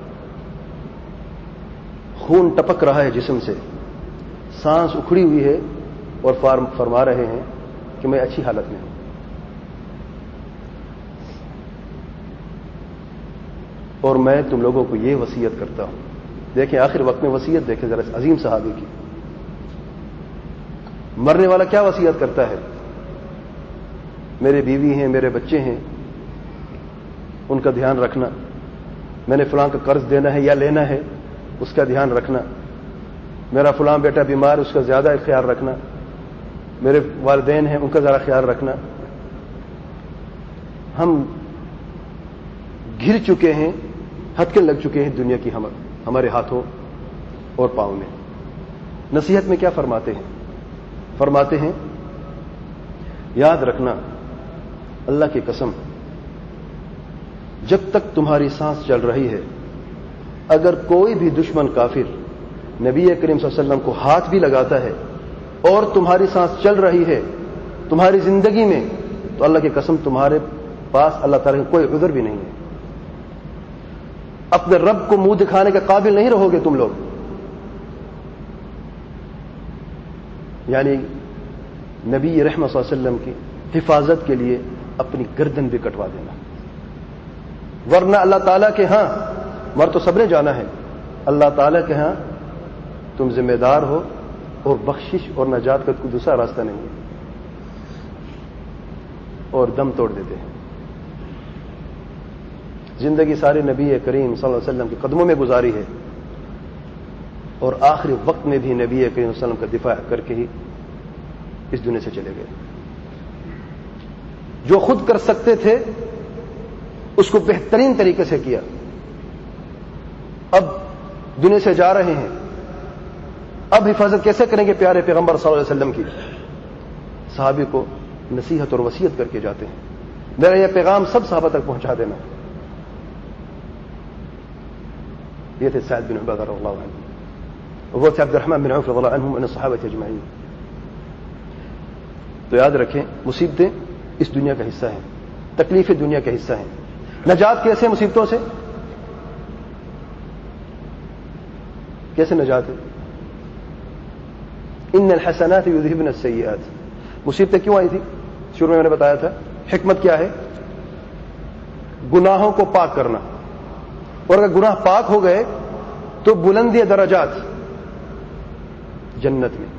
S1: خون ٹپک رہا ہے جسم سے، سانس اکھڑی ہوئی ہے، اور فرما رہے ہیں کہ میں اچھی حالت میں ہوں. اور میں تم لوگوں کو یہ وصیت کرتا ہوں. دیکھیں آخر وقت میں وصیت دیکھیں ذرا عظیم صحابی کی. مرنے والا کیا وصیت کرتا ہے؟ میرے بیوی ہیں، میرے بچے ہیں، ان کا دھیان رکھنا، میں نے فلاں کا قرض دینا ہے یا لینا ہے اس کا دھیان رکھنا، میرا فلاں بیٹا بیمار اس کا زیادہ خیال رکھنا، میرے والدین ہیں ان کا ذرا خیال رکھنا. ہم گر چکے ہیں، ہتھکے لگ چکے ہیں دنیا کی ہمارے ہاتھوں اور پاؤں میں. نصیحت میں کیا فرماتے ہیں؟ فرماتے ہیں یاد رکھنا اللہ کی قسم، جب تک تمہاری سانس چل رہی ہے، اگر کوئی بھی دشمن کافر نبی کریم صلی اللہ علیہ وسلم کو ہاتھ بھی لگاتا ہے اور تمہاری سانس چل رہی ہے تمہاری زندگی میں، تو اللہ کی قسم تمہارے پاس اللہ تعالیٰ کا کوئی عذر بھی نہیں ہے. اپنے رب کو منہ دکھانے کے قابل نہیں رہو گے تم لوگ. یعنی نبی رحمت صلی اللہ علیہ وسلم کی حفاظت کے لیے اپنی گردن بھی کٹوا دینا، ورنہ اللہ تعالیٰ کے ہاں مر تو سب نے جانا ہے، اللہ تعالیٰ کے ہاں تم ذمہ دار ہو اور بخشش اور نجات کا کوئی دوسرا راستہ نہیں ہے. اور دم توڑ دیتے ہیں. زندگی ساری نبی کریم صلی اللہ علیہ وسلم کے قدموں میں گزاری ہے، اور آخری وقت میں بھی نبی کریم صلی اللہ علیہ وسلم کا دفاع کر کے ہی اس دنیا سے چلے گئے. جو خود کر سکتے تھے اس کو بہترین طریقے سے کیا. اب دنیا سے جا رہے ہیں، اب حفاظت کیسے کریں گے پیارے پیغمبر صلی اللہ علیہ وسلم کی؟ صحابی کو نصیحت اور وصیت کر کے جاتے ہیں. میرا یہ پیغام سب صحابہ تک پہنچا دینا. یہ تھے سعد بن عبادہ رضی اللہ عنہ، وہ تھے عبد الرحمن بن عوف رضی اللہ عنہم ان صحابہ اجمعین. تو یاد رکھیں مصیبتیں اس دنیا کا حصہ ہیں، تکلیفیں دنیا کا حصہ ہیں. نجات کیسے مصیبتوں سے؟ کیسے نجات ہے؟ ان الحسنات یذهبن السیئات. مصیبتیں کیوں آئی تھی؟ شروع میں نے بتایا تھا حکمت کیا ہے. گناہوں کو پاک کرنا، اور اگر گناہ پاک ہو گئے تو بلندی درجات جنت میں،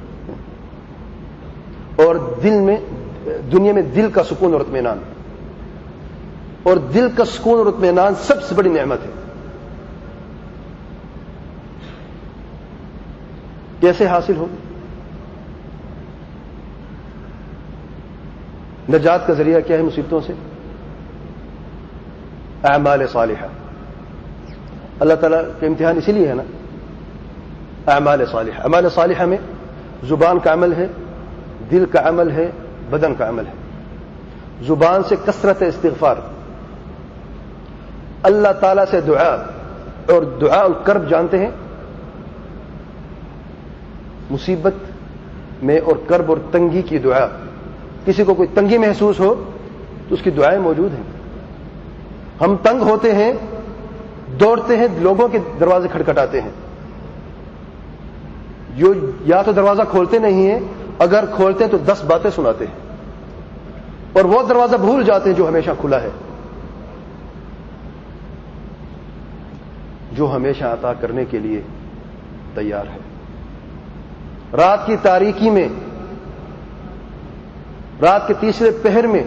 S1: اور دل میں، دنیا میں دل کا سکون اور اطمینان، اور دل کا سکون اور اطمینان سب سے بڑی نعمت ہے۔ کیسے حاصل ہو؟ نجات کا ذریعہ کیا ہے مصیبتوں سے؟ اعمال صالحہ۔ اللہ تعالیٰ کا امتحان اسی لیے ہے نا، اعمال صالحہ۔ اعمال صالحہ میں زبان کا عمل ہے، دل کا عمل ہے، بدن کا عمل ہے۔ زبان سے کثرت استغفار، اللہ تعالیٰ سے دعا، اور دعا الکرب جانتے ہیں، مصیبت میں اور کرب اور تنگی کی دعا۔ کسی کو کوئی تنگی محسوس ہو تو اس کی دعائیں موجود ہیں۔ ہم تنگ ہوتے ہیں، دوڑتے ہیں، لوگوں کے دروازے کھٹکھٹاتے ہیں، جو یا تو دروازہ کھولتے نہیں ہیں، اگر کھولتے ہیں تو 10 باتیں سناتے ہیں، اور وہ دروازہ بھول جاتے ہیں جو ہمیشہ کھلا ہے، جو ہمیشہ عطا کرنے کے لیے تیار ہے۔ رات کی تاریکی میں، رات کے تیسرے پہر میں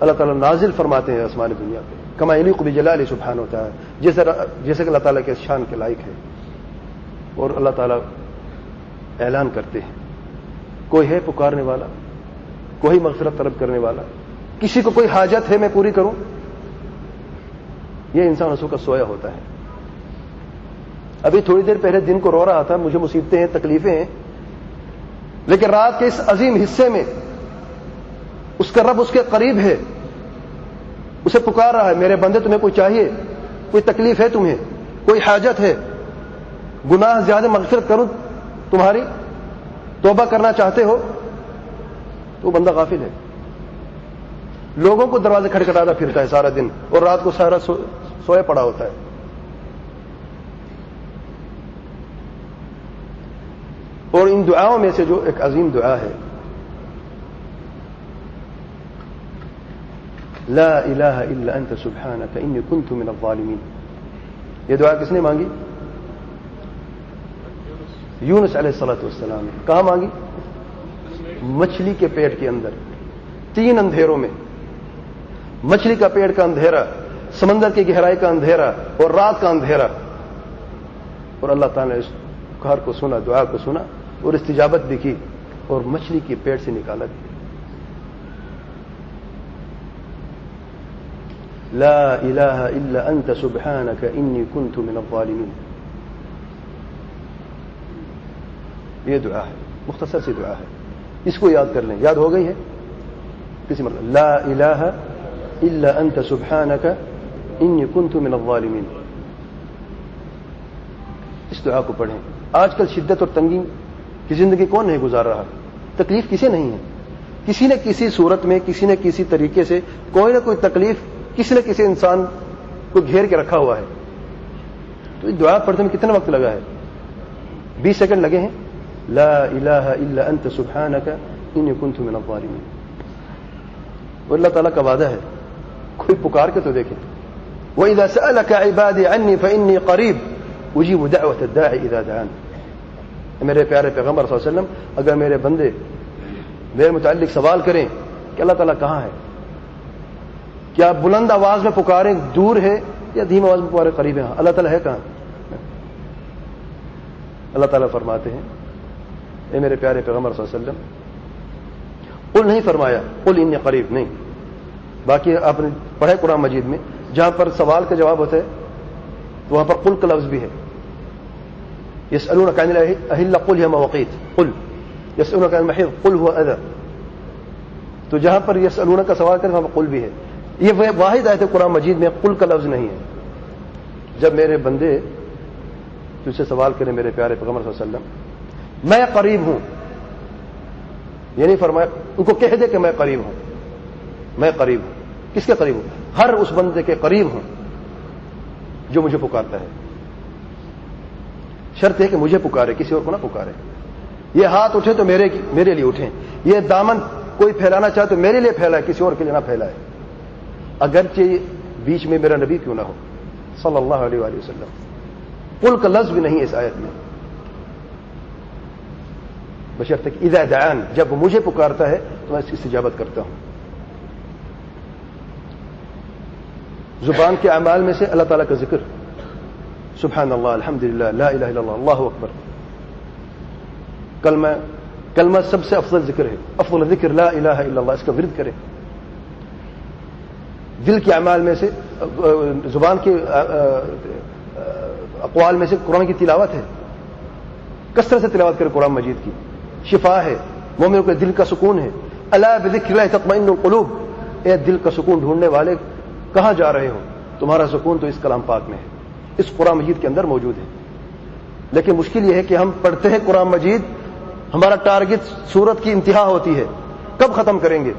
S1: اللہ تعالیٰ نازل فرماتے ہیں آسمان دنیا پہ، کما یلیق بجلالہ سبحانہ وتعالی، جیسے کہ اللہ تعالیٰ کے شان کے لائق ہے، اور اللہ تعالیٰ اعلان کرتے ہیں کوئی ہے پکارنے والا، کوئی مغفرت طلب کرنے والا، کسی کو کوئی حاجت ہے میں پوری کروں؟ یہ انسان اس کا سویا ہوتا ہے۔ ابھی تھوڑی دیر پہلے دن کو رو رہا تھا، مجھے مصیبتیں ہیں، تکلیفیں ہیں، لیکن رات کے اس عظیم حصے میں اس کا رب اس کے قریب ہے، اسے پکار رہا ہے، میرے بندے تمہیں کوئی چاہیے، کوئی تکلیف ہے تمہیں، کوئی حاجت ہے، گناہ زیادہ مغفرت کروں تمہاری، توبہ کرنا چاہتے ہو؟ تو وہ بندہ غافل ہے، لوگوں کو دروازے کھٹکھٹاتا پھرتا ہے سارا دن، اور رات کو سارا سویا پڑا ہوتا ہے۔ اور ان دعاؤں میں سے جو ایک عظیم دعا ہے، لا الہ الا انت سبحانک انی کنت من الظالمین، یہ دعا کس نے مانگی؟ یونس علیہ الصلوۃ والسلام۔ کہاں مانگی؟ مچھلی کے پیٹ کے اندر، 3 اندھیروں میں، مچھلی کا پیٹ کا اندھیرا، سمندر کی گہرائی کا اندھیرا، اور رات کا اندھیرا، اور اللہ تعالیٰ نے اس پکار کو سنا، دعا کو سنا، اور استجابت بھی کی، اور مچھلی کی پیٹ سے نکالا بھی۔ لا الہ الا انت سبحانک انی کنت من الظالمین، یہ دعا ہے، مختصر سی دعا ہے، اس کو یاد کر لیں۔ یاد ہو گئی ہے کسی مرتبہ؟ لا الہ الا انت سبحانک انی کنت من الظالمین، اس دعا کو پڑھیں۔ آج کل شدت اور تنگی کی زندگی کون نہیں گزار رہا؟ تکلیف کسی نہیں ہے، کسی نہ کسی صورت میں، کسی نہ کسی طریقے سے کوئی نہ کوئی تکلیف کسی نہ کسی انسان کو گھیر کے رکھا ہوا ہے۔ تو یہ دعا پڑھنے میں کتنا وقت لگا ہے؟ 20 سیکنڈ لگے ہیں۔ لا الہ الا انت سبحانک انی کنت من الظالمین، اور اللہ تعالیٰ کا وعدہ ہے، کوئی پکار کے تو دیکھیں، وَإِذَا سَأَلَكَ عِبَادِي عَنِّي فَإِنِّي قَرِيبٌ أُجِيبُ دَعْوَةَ الدَّاعِ إِذَا دَعَانِ۔ میرے پیارے پیغمبر صلی اللہ علیہ وسلم، اگر میرے بندے میرے متعلق سوال کریں کہ اللہ تعالیٰ کہاں ہے، کیا بلند آواز میں پکاریں دور ہے یا دھیمی آواز میں پکاریں قریب ہے؟ اللہ تعالیٰ ہے کہاں؟ اللہ تعالیٰ فرماتے ہیں، اے میرے پیارے پیغمبر صلی اللہ علیہ وسلم، قل نہیں فرمایا قل انی قریب، نہیں، باقی آپ نے پڑھے قرآن مجید میں جہاں پر سوال کا جواب ہوتا ہے تو وہاں پر قل کا لفظ بھی ہے۔ یسألونک عن الأهلة قل هي مواقیت، قل یسألونک عن المحیض قل هو أذى، تو جہاں پر یسألونک کا سوال کریں وہاں پر قل بھی ہے۔ یہ واحد آیت قرآن مجید میں قل کا لفظ نہیں ہے۔ جب میرے بندے تجھ سے سوال کریں میرے پیارے پیغمبر صلی اللہ علیہ وسلم، میں قریب ہوں، یہ نہیں فرمایا ان کو کہہ دے کہ میں قریب ہوں، میں قریب ہوں۔ کس کے قریب ہوں؟ ہر اس بندے کے قریب ہوں جو مجھے پکارتا ہے۔ شرط ہے کہ مجھے پکارے، کسی اور کو نہ پکارے۔ یہ ہاتھ اٹھے تو میرے لیے اٹھیں، یہ دامن کوئی پھیلانا چاہے تو میرے لیے پھیلائے، کسی اور کے لیے نہ پھیلائے۔ اگرچہ بیچ میں میرا نبی کیوں نہ ہو صلی اللہ علیہ وآلہ وسلم. قل کا لفظ بھی نہیں اس آیت میں، بشرط کہ اذا دعان، جب وہ مجھے پکارتا ہے تو میں اس کی استجابت کرتا ہوں. زبان کے اعمال میں سے اللہ تعالیٰ کا ذکر، سبحان اللہ، الحمدللہ، لا الہ الا اللہ، اللہ اکبر. کلمہ سب سے افضل ذکر ہے، افضل ذکر لا الہ الا اللہ، اس کا ورد کریں. دل کے اعمال میں سے، زبان کے اقوال میں سے قرآن کی تلاوت ہے، کثرت سے تلاوت کریں قرآن مجید کی، شفا ہے، مومنوں کے دل کا سکون ہے. الا بذکر اللہ تطمئن القلوب، اے دل کا سکون ڈھونڈنے والے کہاں جا رہے ہو؟ تمہارا سکون تو اس کلام پاک میں ہے، اس قرآن مجید کے اندر موجود ہے. لیکن مشکل یہ ہے کہ ہم پڑھتے ہیں قرآن مجید، ہمارا ٹارگٹ سورت کی انتہا ہوتی ہے، کب ختم کریں گے؟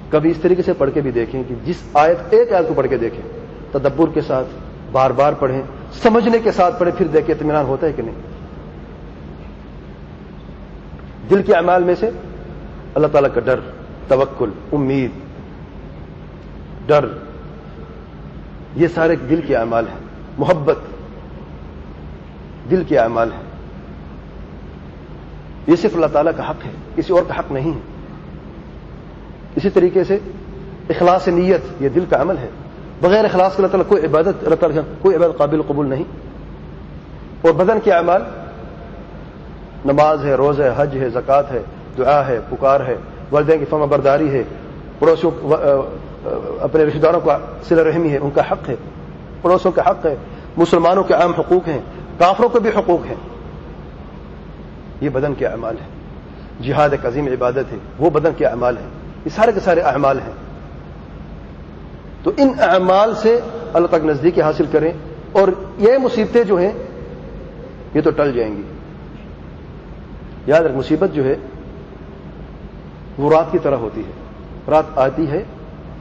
S1: کبھی اس طریقے سے پڑھ کے بھی دیکھیں کہ جس آیت، ایک آیت کو پڑھ کے دیکھیں، تدبر کے ساتھ بار بار پڑھیں، سمجھنے کے ساتھ پڑھیں، پھر دیکھیں اطمینان ہوتا ہے کہ نہیں. دل کے اعمال میں سے اللہ تعالیٰ کا ڈر، توکل، امید، ڈر، یہ سارے دل کے اعمال ہیں. محبت دل کے اعمال ہیں. یہ صرف اللہ تعالیٰ کا حق ہے، کسی اور کا حق نہیں ہے. اسی طریقے سے اخلاص نیت، یہ دل کا عمل ہے. بغیر اخلاص کے اللہ تعالیٰ کوئی عبادت، اللہ تعالیٰ کوئی عبادت قابل قبول نہیں. اور بدن کے اعمال، نماز ہے، روزہ ہے، حج ہے، زکوٰۃ ہے، دعا ہے، پکار ہے، والدین کی فرما برداری ہے، پڑوسیوں اپنے رشتہ داروں کا صلہ رحمی ہے، ان کا حق ہے، پڑوسوں کا حق ہے، مسلمانوں کے عام حقوق ہیں، کافروں کے بھی حقوق ہیں. یہ بدن کے اعمال ہیں. جہاد ایک عظیم عبادت ہے، وہ بدن کے اعمال ہیں. یہ سارے کے سارے اعمال ہیں. تو ان اعمال سے اللہ تک نزدیکی حاصل کریں، اور یہ مصیبتیں جو ہیں یہ تو ٹل جائیں گی. یاد رکھ، مصیبت جو ہے وہ رات کی طرح ہوتی ہے، رات آتی ہے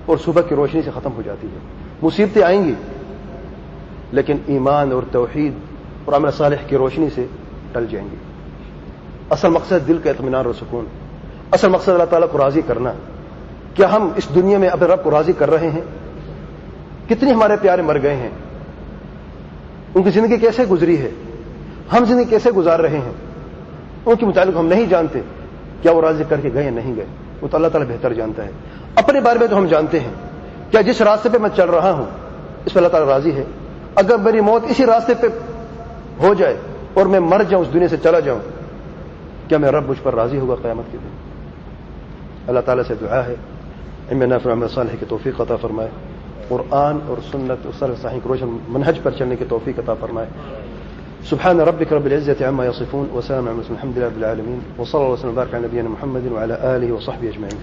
S1: اور صبح کی روشنی سے ختم ہو جاتی ہے. مصیبتیں آئیں گی لیکن ایمان اور توحید اور عمل صالح کی روشنی سے ٹل جائیں گی. اصل مقصد دل کا اطمینان اور سکون، اصل مقصد اللہ تعالیٰ کو راضی کرنا. کیا ہم اس دنیا میں اپنے رب کو راضی کر رہے ہیں؟ کتنے ہمارے پیارے مر گئے ہیں، ان کی زندگی کیسے گزری ہے، ہم زندگی کیسے گزار رہے ہیں، ان کے متعلق ہم نہیں جانتے. کیا وہ راضی کر کے گئے یا نہیں گئے؟ وہ تو اللہ تعالیٰ بہتر جانتا ہے. اپنے بارے میں تو ہم جانتے ہیں. کیا جس راستے پہ میں چل رہا ہوں اس پہ اللہ تعالیٰ راضی ہے؟ اگر میری موت اسی راستے پہ ہو جائے اور میں مر جاؤں، اس دنیا سے چلا جاؤں، کیا میرا رب مجھ پر راضی ہوگا قیامت کے دن؟ اللہ تعالیٰ سے دعا ہے علم نافع عمل صالح کی توفیق عطا فرمائے، قرآن اور سنت اور سلف صحیح روشن منہج پر چلنے کی توفیق عطا فرمائے. سبحان ربك رب العزة عما يصفون وسلام على المرسلين الحمد لله رب العالمين وصلى الله وسلم وبارك على نبينا محمد وعلى آله وصحبه أجمعين.